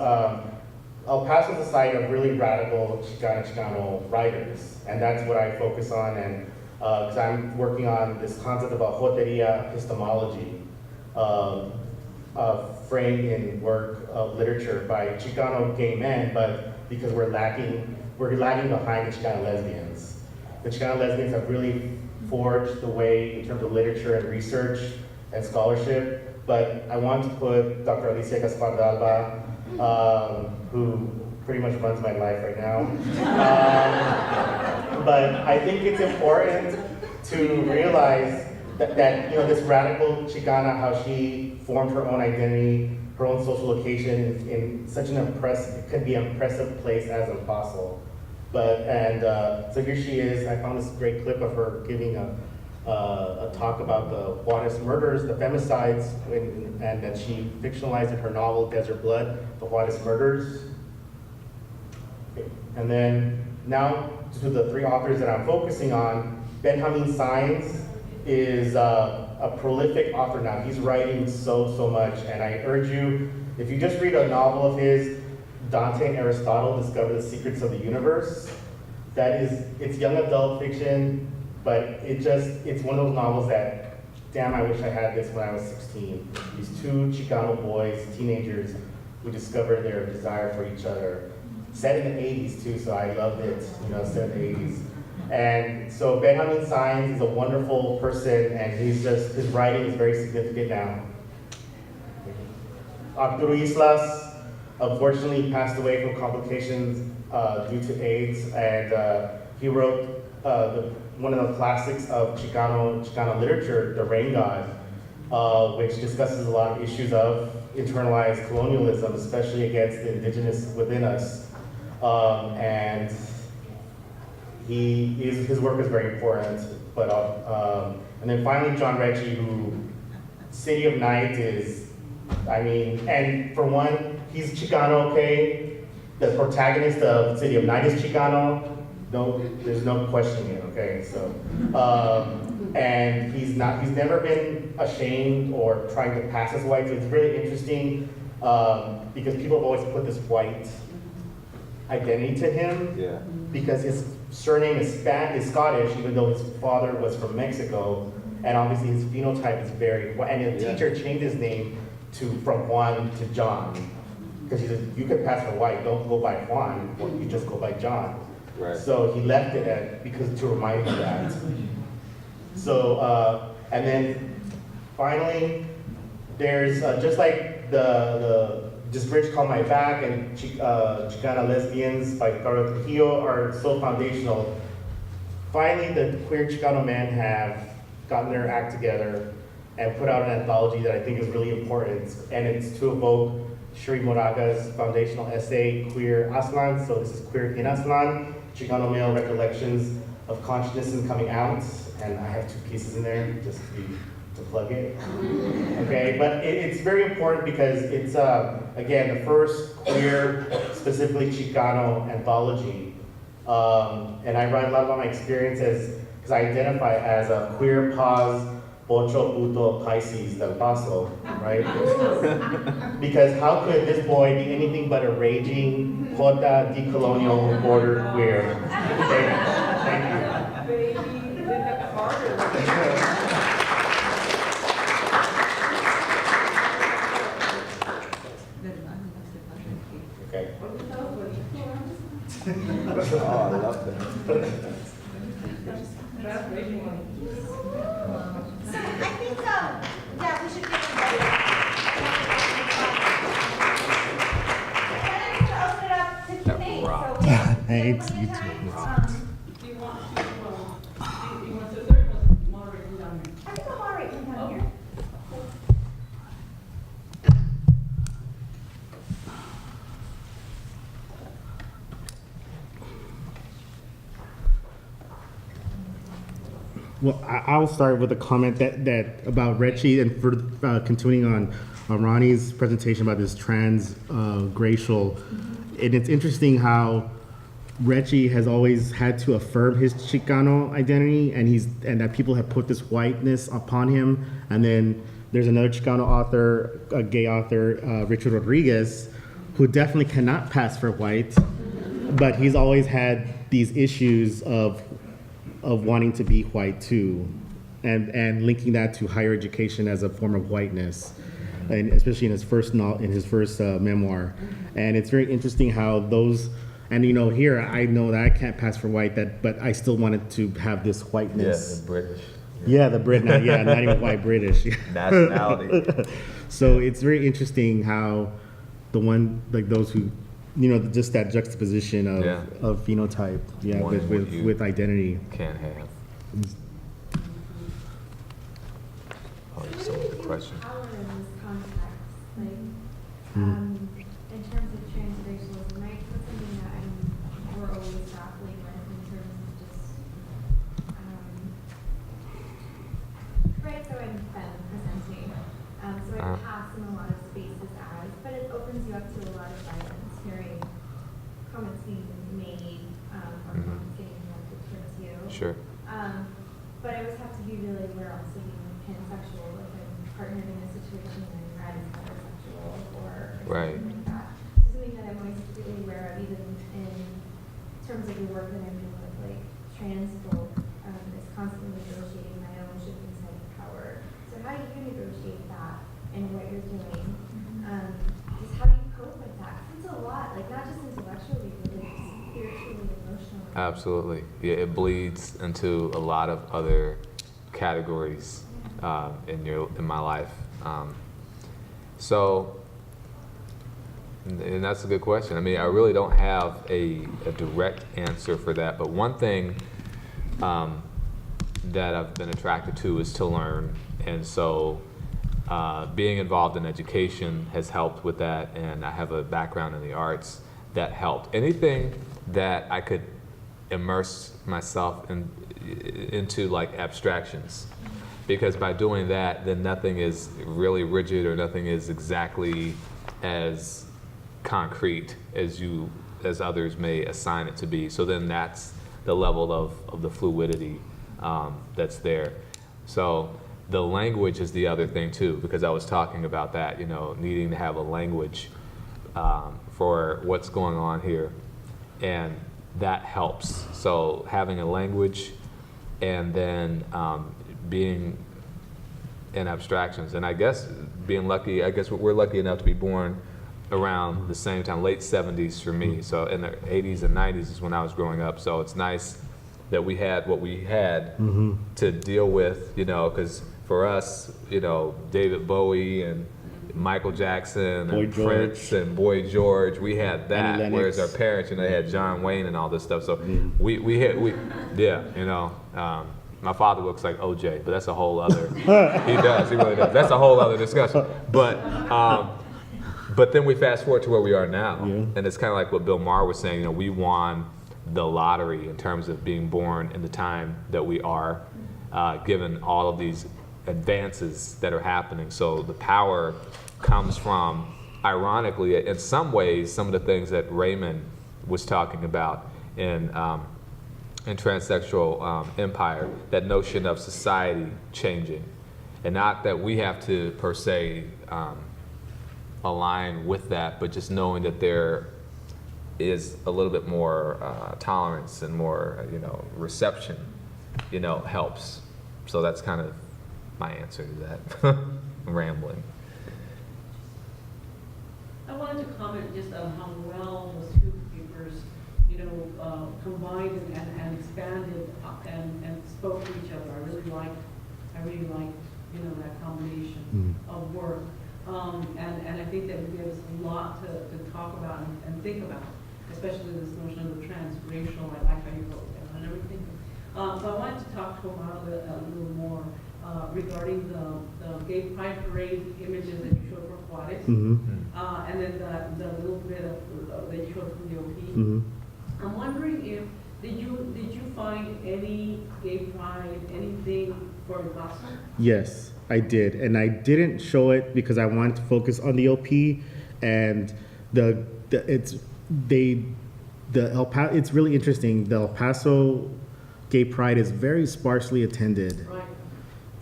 El Paso is a site of really radical Chicano writers, and that's what I focus on. And because I'm working on this concept of a joteria epistemology, framed in work of literature by Chicano gay men, but because we're lagging behind the Chicano lesbians. The Chicano lesbians have really forged the way in terms of literature and research and scholarship, but I want to put Dr. Alicia Gaspar-Dalba, who pretty much runs my life right now. But I think it's important to realize that this radical Chicana, how she formed her own identity, her own social location in such an impressive place as El Paso. So here she is. I found this great clip of her giving a talk about the Juarez murders, the femicides, and that she fictionalized in her novel Desert Blood, the Juarez murders. And then now to the 3 authors that I'm focusing on. Benjamin Saenz is a prolific author now. He's writing so much, and I urge you, if you just read a novel of his, Dante and Aristotle Discover the Secrets of the Universe, it's young adult fiction, but it's one of those novels that, damn, I wish I had this when I was 16. These 2 Chicano boys, teenagers, who discover their desire for each other. Set in the 80s too, so I loved it, set in the 80s. And so Benjamin Saenz is a wonderful person, and his writing is very significant now. Arturo Islas, unfortunately passed away from complications due to AIDS, and he wrote one of the classics of Chicano literature, The Rain God, which discusses a lot of issues of internalized colonialism, especially against the indigenous within us. And his work is very important. But and then finally, John Ritchie, who City of Night is, I mean, and for one, he's Chicano, okay? The protagonist of City of Night is Chicano. No, there's no questioning it, okay? So, and he's never been ashamed or trying to pass as white. So it's really interesting because people have always put this white identity to him. Yeah. Because his surname is Scottish, even though his father was from Mexico, and obviously his phenotype is very white. And the teacher changed his name from Juan to John, because he said you could pass for white, don't go by Juan, or you just go by John. Right. So he left it because to remind you that. So and then finally, there's just like This Bridge Called My Back and Chicana Lesbians by Carlos Trujillo are so foundational. Finally, the queer Chicano men have gotten their act together and put out an anthology that I think is really important, and it's to evoke Shri Moraga's foundational essay, Queer Aslan. So this is Queer in Aslan, Chicano Male Recollections of Consciousness and Coming Out, and I have 2 pieces in there just to plug it. Okay, but it's very important because it's, again, the first queer, specifically Chicano anthology. And I write a lot about my experiences because I identify as a queer pause, Pocho Puto Pisces del Paso, right? Because how could this boy be anything but a raging, Jota, decolonial, border queer? Okay, thank you. Baby, did that harder. Okay. Oh, I love that. So I think that we should give everybody. And I'm gonna open it up to Q&A. rocked. So Thanks, plenty you of too. time. Do you want to sit there or moderate you down here? I think I'll moderate you down here. Well, I'll start with a comment that about Ritchie, and for continuing on Ronnie's presentation about this transracial. And it's interesting how Ritchie has always had to affirm his Chicano identity, and that people have put this whiteness upon him. And then there's another Chicano author, a gay author, Richard Rodriguez, who definitely cannot pass for white, but he's always had these issues of wanting to be white too, and linking that to higher education as a form of whiteness, and especially in his first memoir. And it's very interesting how those, and here I know that I can't pass for white, but I still wanted to have this whiteness. Yeah, the British. Yeah, the Brit, not even white British. Nationality. So it's very interesting how those who, just that juxtaposition of phenotype, with identity. Can't have. Oh, What there's do some we do with question. power in this context? In terms of transracialism, right? That's something that we're always grappling with in terms of just, right? So I'm presenting. So I pass in a lot of spaces but it opens you up to a lot of violence, hearing comments being made, or comments getting directed towards you. Sure. But I always have to be really aware also being pansexual if I'm partnered in a situation where I'm friends heterosexual or something like that. So something that I'm always really aware of, even in terms of the work that I'm doing with trans folk, is constantly negotiating my own shifting side of power. So how do you negotiate that in what you're doing? Just how do you cope with that? It's a lot, not just intellectually, but spiritually, emotionally. Absolutely. Yeah, it bleeds into a lot of other categories in my life. So And that's a good question. I mean, I really don't have a direct answer for that, but one thing that I've been attracted to is to learn, and so being involved in education has helped with that, and I have a background in the arts that helped. Anything that I could immerse myself into like abstractions, because by doing that, then nothing is really rigid or nothing is exactly as concrete as others may assign it to be. So then that's the level of the fluidity that's there. So the language is the other thing too, because I was talking about that, needing to have a language for what's going on here, and that helps. So having a language and then being in abstractions, and I guess being lucky, we're lucky enough to be born around the same time, late 70s for me. So in the 80s and 90s is when I was growing up. So it's nice that we had what we had to deal with, because for us, David Bowie and Michael Jackson and Prince and Boy George, we had that. Whereas our parents, they had John Wayne and all this stuff. So my father looks like OJ, but that's a whole other. He really does. That's a whole other discussion. But then we fast forward to where we are now, and it's kind of like what Bill Maher was saying. We won the lottery in terms of being born in the time that we are, given all of these advances that are happening. So the power comes from, ironically, in some ways, some of the things that Raymond was talking about in Transsexual Empire, that notion of society changing. And not that we have to, per se, align with that, but just knowing that there is a little bit more tolerance and more, reception, helps. So that's kind of my answer to that. Rambling. I wanted to comment just on how well those two papers, combined and expanded and spoke to each other. I really liked, that combination of work. And I think that it gives a lot to talk about and think about, especially this notion of the transracial. I like how you wrote it down and everything. So I wanted to talk to Omar a little more regarding the gay pride parade images that you showed for Juarez, and then the little bit of that you showed from the OP. I'm wondering if did you find any gay pride, anything for El Paso? Yes, I did, and I didn't show it because I wanted to focus on the OP, and it's really interesting. The El Paso gay pride is very sparsely attended. Right.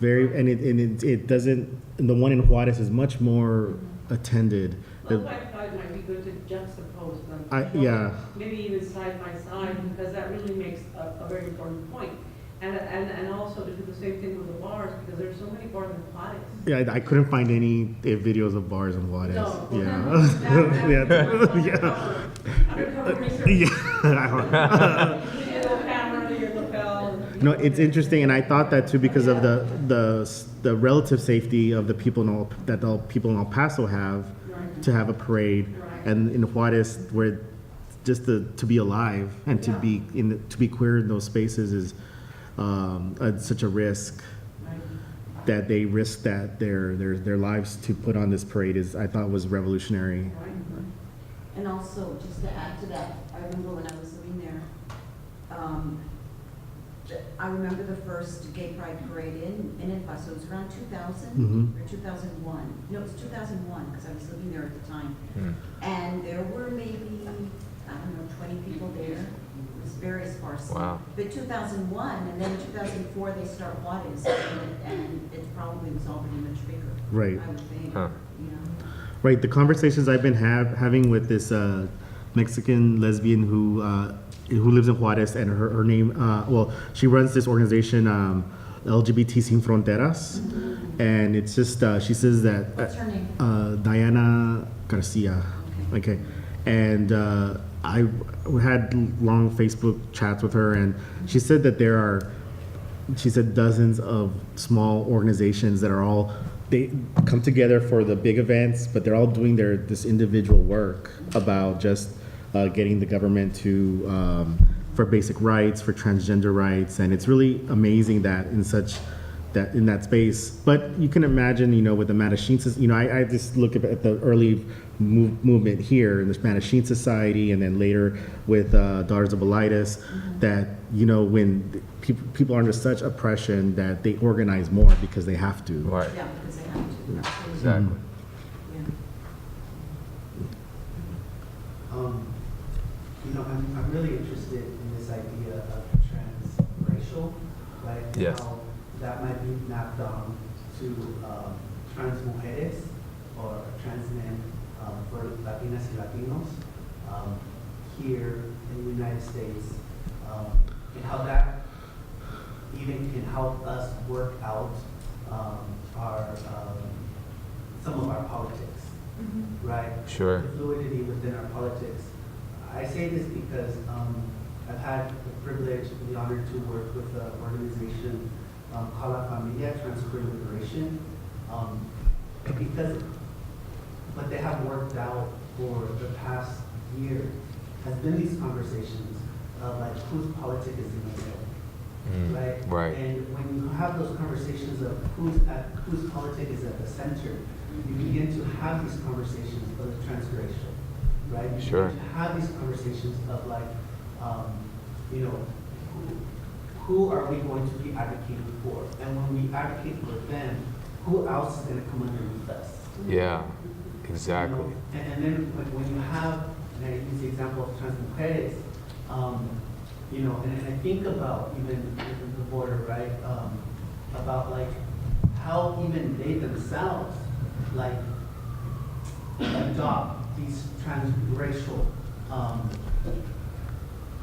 It doesn't. And the one in Juarez is much more attended. Well, I thought it might be good to juxtapose them. Maybe even side by side, because that really makes a very important point. And also to do the same thing with the bars, because there's so many bars in Juarez. Yeah, I couldn't find any videos of bars in Juarez. No. No, it's interesting, and I thought that too because of the relative safety of the people people in El Paso have to have a parade, and in Juarez, where just to be alive and to be queer in those spaces is such a risk that they risk that their lives to put on this parade I thought was revolutionary. And also, just to add to that, I remember when I was living there, I remember the first gay pride parade in El Paso. It was around 2000 or 2001. No, it was 2001 because I was living there at the time. And there were maybe, 20 people there. It was very sparse. Wow. But 2001, and then 2004 they start Juarez, and it probably was already much bigger. Right. I would think. Right. The conversations I've been having with this Mexican lesbian who lives in Juarez, and her name, she runs this organization, LGBT Sin Fronteras, and it's just, she says that... What's her name? Diana Garcia. Okay. And I had long Facebook chats with her, and she said that there are, dozens of small organizations that are all they come together for the big events, but they're all doing this individual work about just getting the government to for basic rights, for transgender rights, and it's really amazing that in that space. But you can imagine, you know, with the Mattachine, you know, I just look at the early movement here in the Mattachine Society, and then later with Daughters of Elitis, that, you know, when people are under such oppression that they organize more because they have to. Right. Yeah, because they have to. Yeah. Exactly. You know, I'm really interested in this idea of transracial, right? Yes. How that might be mapped on to trans mujeres or trans men for Latinas y Latinos here in the United States, and how that even can help us work out our some of our politics, right? Sure. The fluidity within our politics. I say this because I've had the privilege and the honor to work with an organization called La Familia, Transqueer Liberation, because what they have worked out for the past year has been these conversations of like whose politic is in the middle, right? Right. And when you have those conversations of whose politic is at the center, you begin to have these conversations of the transracial, right? You Sure. begin to have these conversations of like, you know, who are we going to be advocating for? And when we advocate for them, who else is going to come underneath us? Yeah, exactly. You know? And then when you have, and I use the example of trans mujeres, you know, and I think about even the border, right? About like how even they themselves like adopt these transracial,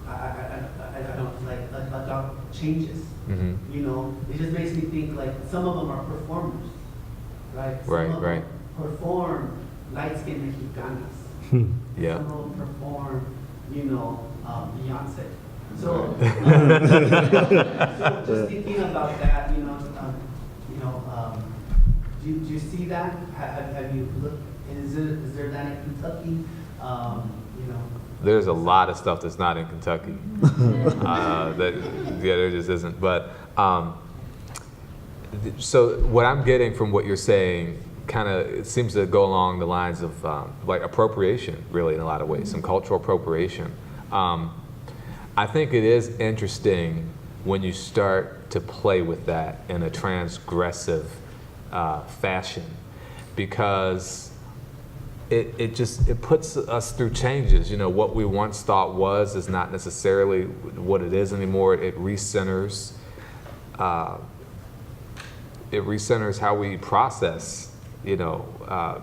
I don't like adopt changes. You know, it just makes me think like some of them are performers, right? Some of them perform light-skinned Mexicanas. Yeah. Some of them perform, you know, Beyonce. So, so just thinking about that, you know, do you see that? Have you looked? Is there that in Kentucky? You know. There's a lot of stuff that's not in Kentucky. There just isn't. But so what I'm getting from what you're saying, kind of, it seems to go along the lines of like appropriation, really, in a lot of ways, some cultural appropriation. I think it is interesting when you start to play with that in a transgressive fashion, because it puts us through changes. You know, what we once thought is not necessarily what it is anymore. It recenters how we process, you know,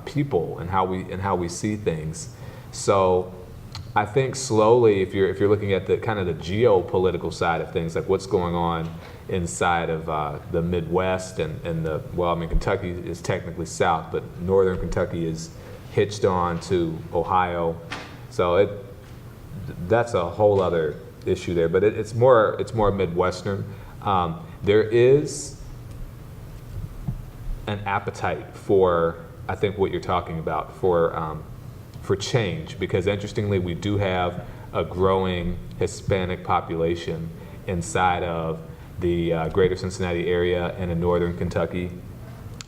people and how we see things. So I think slowly, if you're looking at the kind of the geopolitical side of things, like what's going on inside of the Midwest and Kentucky is technically south, but northern Kentucky is hitched on to Ohio, so that's a whole other issue there. But it's more Midwestern. There is an appetite for, I think, what you're talking about, for change, because interestingly, we do have a growing Hispanic population inside of the greater Cincinnati area and in northern Kentucky.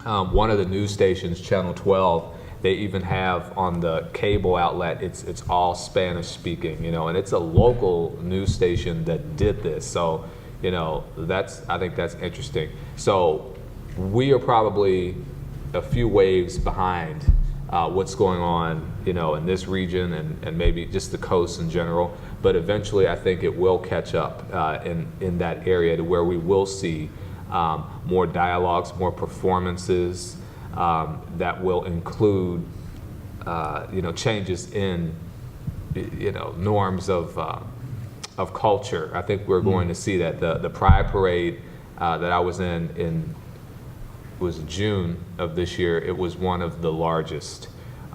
One of the news stations, Channel 12, they even have on the cable outlet, it's all Spanish speaking, you know, and it's a local news station that did this. So, you know, I think that's interesting. So we are probably a few waves behind what's going on, you know, in this region and maybe just the coast in general. But eventually, I think it will catch up in that area to where we will see more dialogues, more performances that will include, you know, changes in, you know, norms of culture. I think we're going to see that. The Pride Parade that I was in was June of this year. It was one of the largest,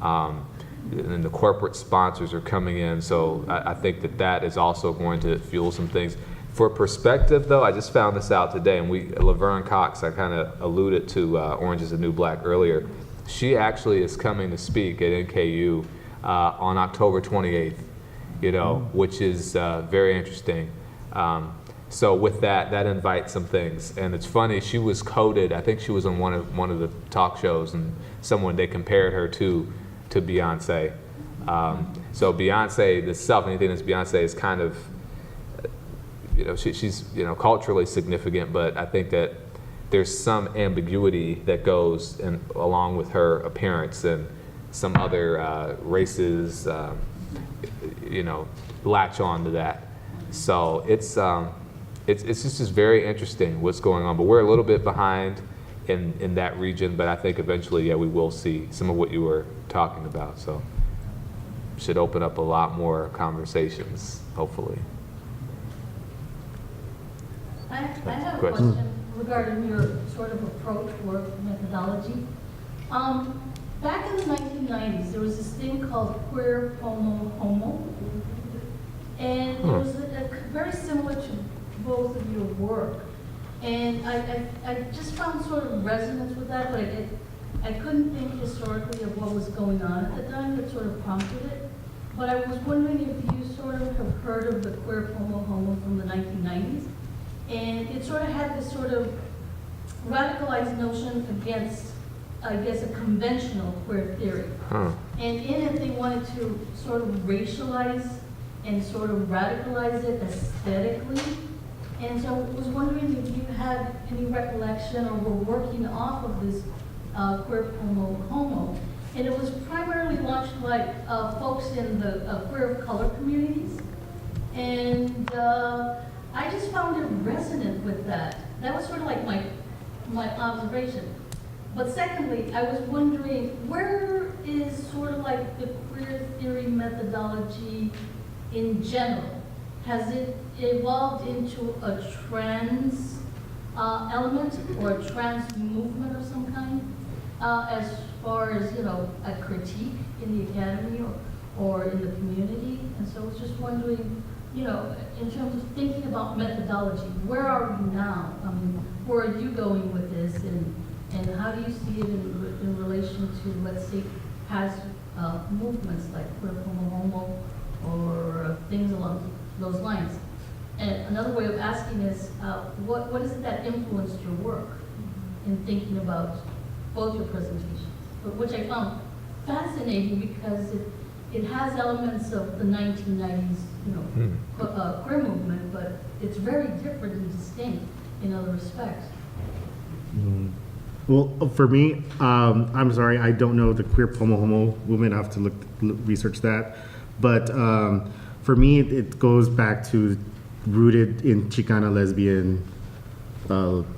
and the corporate sponsors are coming in. So I think that is also going to fuel some things. For perspective, though, I just found this out today, and Laverne Cox, I kind of alluded to Orange is the New Black earlier. She actually is coming to speak at NKU on October 28th, which is very interesting. So with that invites some things, and it's funny. She was quoted. I think she was on one of the talk shows, and they compared her to Beyonce. So Beyonce, the self, anything that's Beyonce is kind of, she's culturally significant, but I think that there's some ambiguity that goes along with her appearance, and some other races, latch on to that. So it's just very interesting what's going on. But we're a little bit behind in that region, but I think eventually, we will see some of what you were talking about. So should open up a lot more conversations, hopefully. I have a question regarding your sort of approach or methodology. Back in the 1990s, there was this thing called queer pomo homo, and it was very similar to both of your work. And I just found sort of resonance with that, but I couldn't think historically of what was going on at the time that sort of prompted it. But I was wondering if you sort of have heard of the queer pomo homo from the 1990s. And it sort of had this sort of radicalized notion against, I guess, a conventional queer theory. And in it, they wanted to sort of racialize and sort of radicalize it aesthetically. And so I was wondering if you had any recollection or were working off of this queer pomo homo. And it was primarily launched by folks in the queer of color communities. And I just found it resonant with that. That was sort of like my observation. But secondly, I was wondering, where is sort of like the queer theory methodology in general? Has it evolved into a trans element or a trans movement of some kind, as far as, a critique in the academy or in the community? And so I was just wondering, in terms of thinking about methodology, where are we now? I mean, where are you going with this, and how do you see it in relation to, let's say, past movements like queer pomo homo or things along those lines? And another way of asking is, what is it that influenced your work in thinking about both your presentations, which I found fascinating because it has elements of the 1990s, queer movement, but it's very different and distinct in other respects. Well, for me, I'm sorry, I don't know the queer pomo homo movement. I have to research that. But for me, it goes back to rooted in Chicana lesbian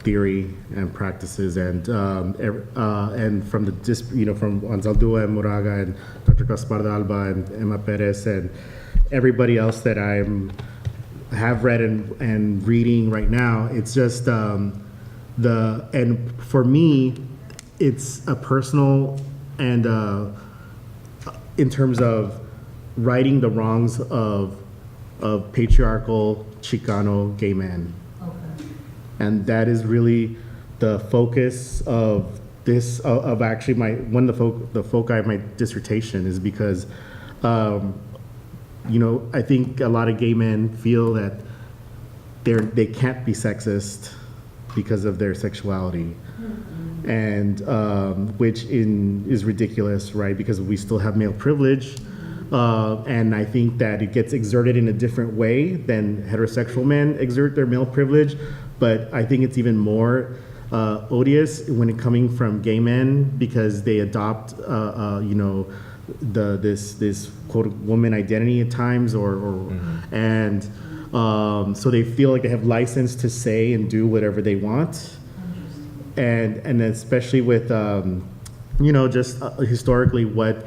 theory and practices, and from from Anzaldúa and Moraga and Dr. Gaspar D'Alba and Emma Perez and everybody else that I have read and reading right now. It's just and for me, it's a personal and in terms of righting the wrongs of patriarchal Chicano gay men. And that is really the focus of this, of actually one of the foci of my dissertation, is because, I think a lot of gay men feel that they can't be sexist because of their sexuality, and which is ridiculous, right? Because we still have male privilege, and I think that it gets exerted in a different way than heterosexual men exert their male privilege. But I think it's even more odious when it coming from gay men, because they adopt, this quote woman identity at times, and so they feel like they have license to say and do whatever they want, and especially with just historically what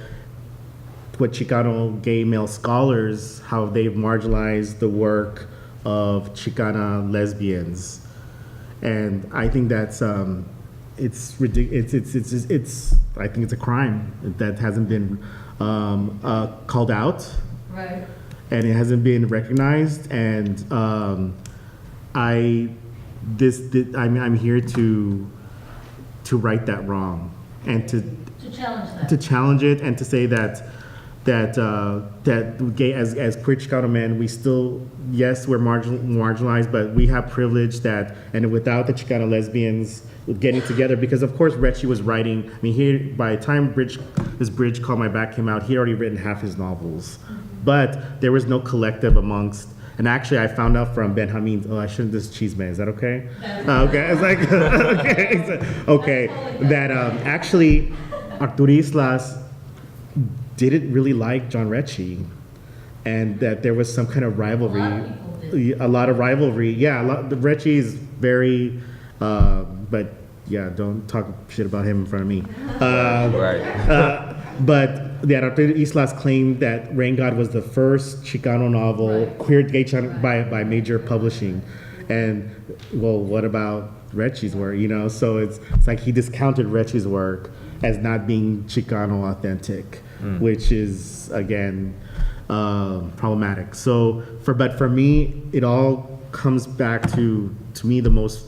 Chicano gay male scholars, how they've marginalized the work of Chicana lesbians. And I think that's it's ridiculous. It's I think it's a crime that hasn't been called out, right? And it hasn't been recognized. And I'm here to right that wrong and to challenge that. To challenge it and to say that gay as queer Chicano men, we still, yes, we're marginalized, but we have privilege and without the Chicano lesbians getting together, because of course Retchie was writing, I mean, by the time this Bridge Called My Back came out, he had already written half his novels, but there was no collective amongst. And actually, I found out from Benjamin. Oh, I shouldn't this cheese man. Is that okay? Okay, it's like okay. That actually, Artur Islas didn't really like John Retchie, and that there was some kind of rivalry. A lot of rivalry. Yeah, the Retchie is very, but yeah, don't talk shit about him in front of me. Right. But that Artur Islas claimed that Rain God was the first Chicano novel, queer gay Chicano, by major publishing. And, well, what about Retchie's work, you know? So it's like he discounted Retchie's work as not being Chicano authentic, which is, again, problematic. So, but for me, it all comes back to me, the most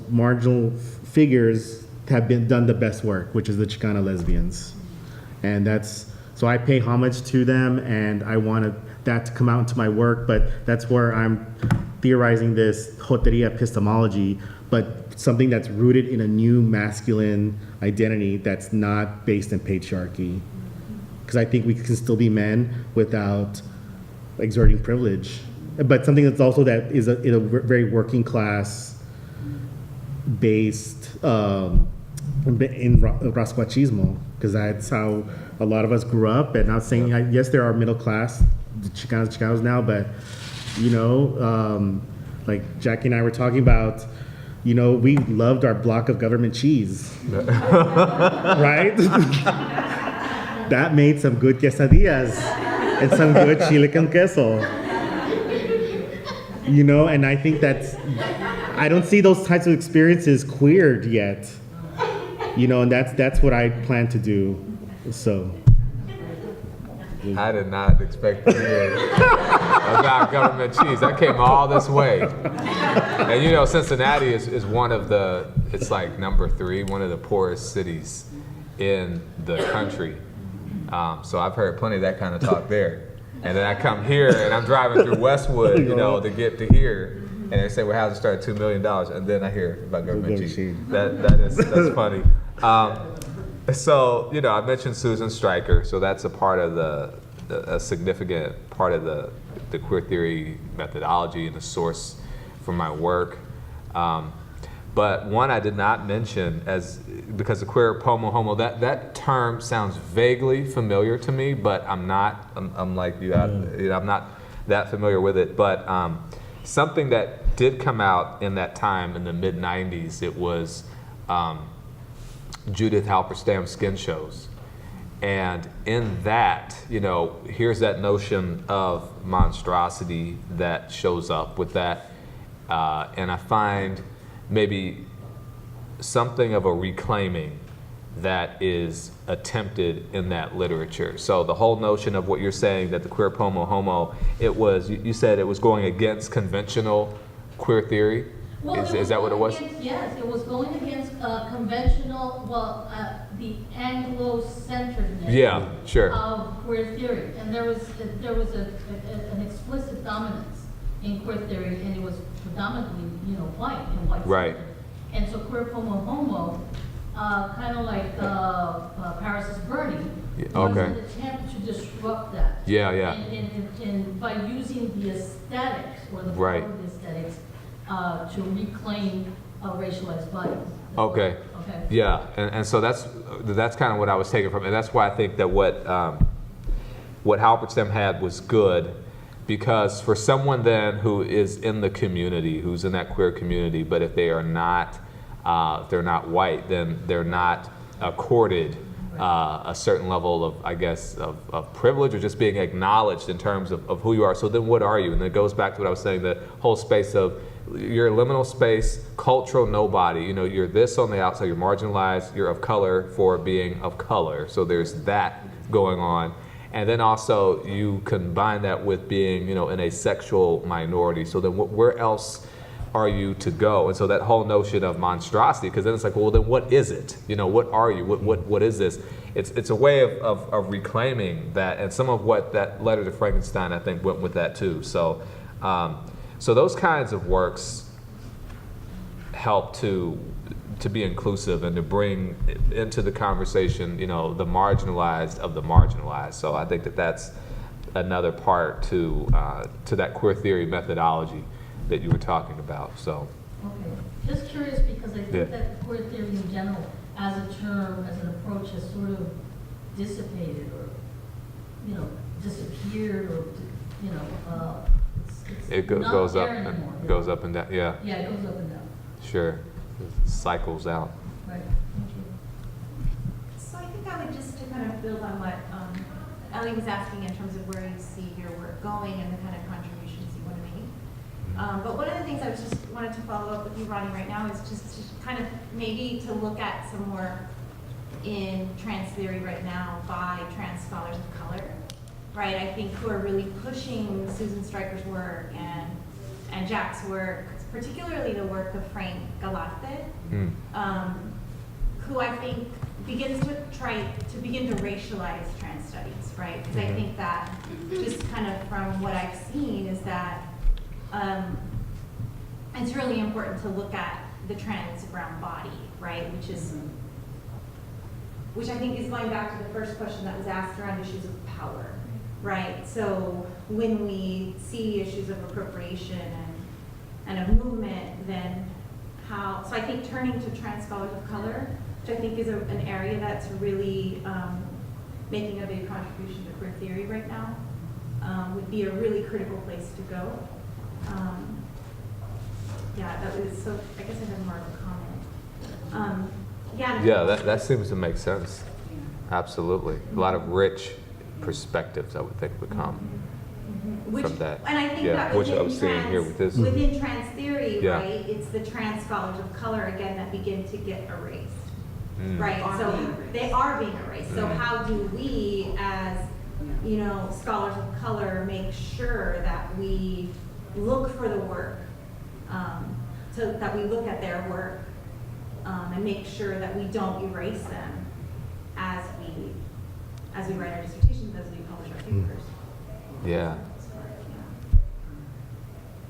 marginal figures have done the best work, which is the Chicana lesbians. And so I pay homage to them, and I wanted that to come out into my work, but that's where I'm theorizing this joteria epistemology, but something that's rooted in a new masculine identity that's not based in patriarchy. Because I think we can still be men without exerting privilege, but something that's also that is in a very working class based in Rasquachismo, because that's how a lot of us grew up. And not saying, yes, there are middle class Chicanos now, but you know, like Jackie and I were talking about, you know, we loved our block of government cheese, right? That made some good quesadillas and some good chile con queso. You know, and I think I don't see those types of experiences queered yet. You know, and that's what I plan to do. So. I did not expect to hear about government cheese. That came all this way. And you know, Cincinnati is one of it's like number 3, one of the poorest cities in the country. So I've heard plenty of that kind of talk there. And then I come here and I'm driving through Westwood, you know, to get to here. And they say, well, how's it start at $2 million? And then I hear about government cheese. That's funny. So, you know, I mentioned Susan Stryker, so that's a part of a significant part of the queer theory methodology and the source for my work. But one I did not mention because the queer homo, that term sounds vaguely familiar to me, but I'm like you, I'm not that familiar with it. But something that did come out in that time in the mid-90s, it was Judith Halperstam's skin shows. And in that, you know, here's that notion of monstrosity that shows up with that. And I find maybe something of a reclaiming that is attempted in that literature. So the whole notion of what you're saying, that the queer homo, you said it was going against conventional queer theory? Well, is that what it was? Yes, it was going against conventional, the Anglo-centeredness of queer theory. And there was an explicit dominance in queer theory, and it was predominantly, you know, white and white. Right. And so queer homo, kind of like Paris is Burning, was an attempt to disrupt that. And by using the aesthetics or the power of the aesthetics to reclaim racialized bodies. Okay. Yeah, and so that's kind of what I was taking from it. And that's why I think that what Halperstam had was good, because for someone then who is in the community, who's in that queer community, but if they are not, if they're not white, then they're not accorded a certain level of, I guess, of privilege, or just being acknowledged in terms of who you are. So then what are you? And it goes back to what I was saying, the whole space of you're a liminal space, cultural nobody. You know, you're this on the outside, you're marginalized, you're of color for being of color. So there's that going on. And then also you combine that with being, you know, in a sexual minority. So then where else are you to go? And so that whole notion of monstrosity, because then it's like, well, then what is it? You know, what are you? What is this? It's a way of reclaiming that, and some of what that letter to Frankenstein, I think, went with that too. So, so those kinds of works help to be inclusive and to bring into the conversation, you know, the marginalized of the marginalized. So I think that that's another part to that queer theory methodology that you were talking about. So. Okay, just curious because I think that queer theory in general, as a term, as an approach, has sort of dissipated or, you know, disappeared or, you know, It not goes up, there anymore. goes up and down. Yeah. Yeah, it goes up and down. Sure. It cycles out. Right. Thank you. So I think I would just to kind of build on what Ellie was asking in terms of where you see your work going and the kind of contributions you want to make. But one of the things I was just wanted to follow up with you, Ronnie, right now is just to kind of maybe to look at some work in trans theory right now by trans scholars of color, right? I think who are really pushing Susan Stryker's work and Jack's work, particularly the work of Frank Galate, who I think begins to try to begin to racialize trans studies, right? Because I think that just kind of from what I've seen is that it's really important to look at the trans brown body, right? Which I think is going back to the first question that was asked around issues of power, right? So when we see issues of appropriation and of movement, then how, so I think turning to trans scholars of color, which I think is an area that's really making a big contribution to queer theory right now, would be a really critical place to go. Yeah, that was, so I guess I have more of a comment. Yeah, that seems to make sense. Absolutely. A lot of rich perspectives, I would think, would come from that. And I think that which I was seeing here with this. Within trans theory, right, it's the trans scholars of color, again, that begin to get erased, right? So they are being erased. So how do we, as, you know, scholars of color, make sure that we look for the work, so that we look at their work, and make sure that we don't erase them as we write our dissertations, as we publish our papers. Yeah.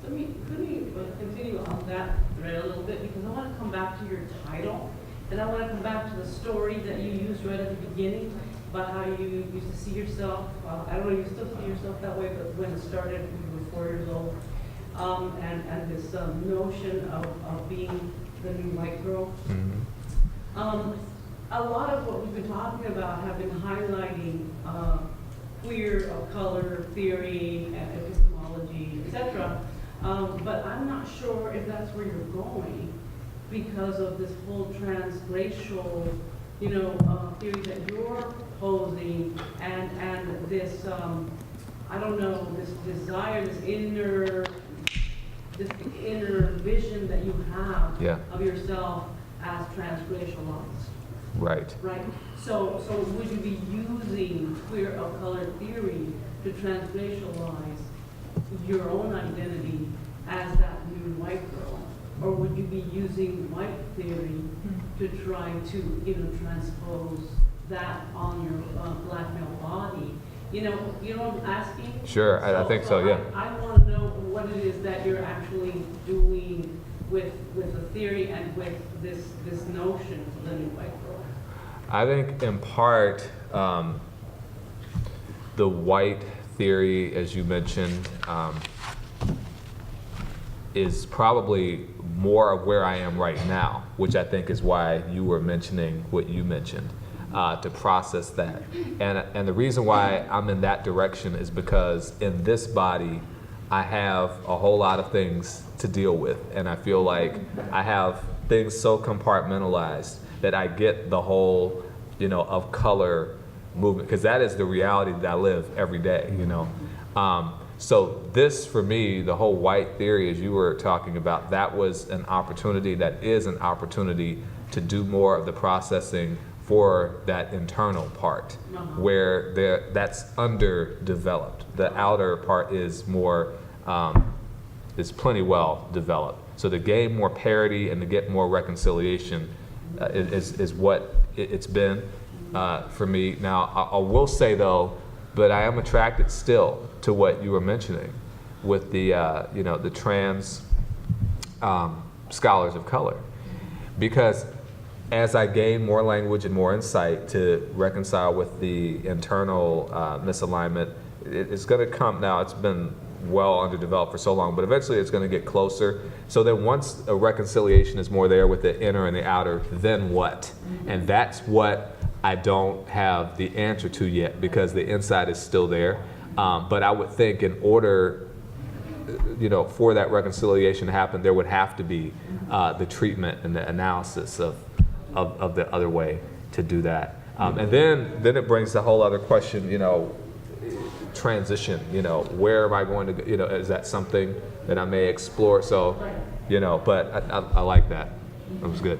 Could we continue on that thread a little bit, because I want to come back to your title, and I want to come back to the story that you used right at the beginning about how you used to see yourself. I don't know, you still see yourself that way, but when it started, you were 4 years old, and this notion of being the new white girl. A lot of what we've been talking about have been highlighting queer of color theory, epistemology, etc. But I'm not sure if that's where you're going because of this whole transracial, you know, theory that you're posing, and this, I don't know, this desire, this inner vision that you have of yourself as transracialized. Right. Right. So would you be using queer of color theory to transracialize your own identity as that new white girl, or would you be using white theory to try to, you know, transpose that on your black male body? You know what I'm asking? Sure, I think so. Yeah. I want to know what it is that you're actually doing with the theory and with this notion of the new white girl. I think in part, the white theory, as you mentioned, is probably more of where I am right now, which I think is why you were mentioning what you mentioned, to process that. And the reason why I'm in that direction is because in this body, I have a whole lot of things to deal with, and I feel like I have things so compartmentalized that I get the whole, you know, of color movement, because that is the reality that I live every day, you know. So this, for me, the whole white theory, as you were talking about, that was an opportunity, that is an opportunity to do more of the processing for that internal part, where that's underdeveloped. The outer part is more, is plenty well developed. So to gain more parity and to get more reconciliation is what it's been for me. Now, I will say though, but I am attracted still to what you were mentioning with the, the trans scholars of color. Because as I gain more language and more insight to reconcile with the internal misalignment, it's going to come now. It's been well underdeveloped for so long, but eventually it's going to get closer. So then once a reconciliation is more there with the inner and the outer, then what? And that's what I don't have the answer to yet, because the inside is still there. But I would think in order, for that reconciliation to happen, there would have to be the treatment and the analysis of the other way to do that. And then it brings the whole other question, transition, where am I going to go? Is that something that I may explore? So, but I like that. That was good.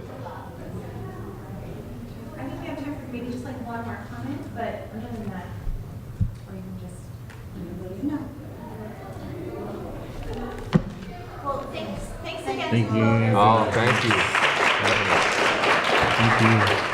I think we have time for maybe just like one more comment, but other than that, or even just, no. Well, thanks again. Thank you. Oh, thank you. Thank you.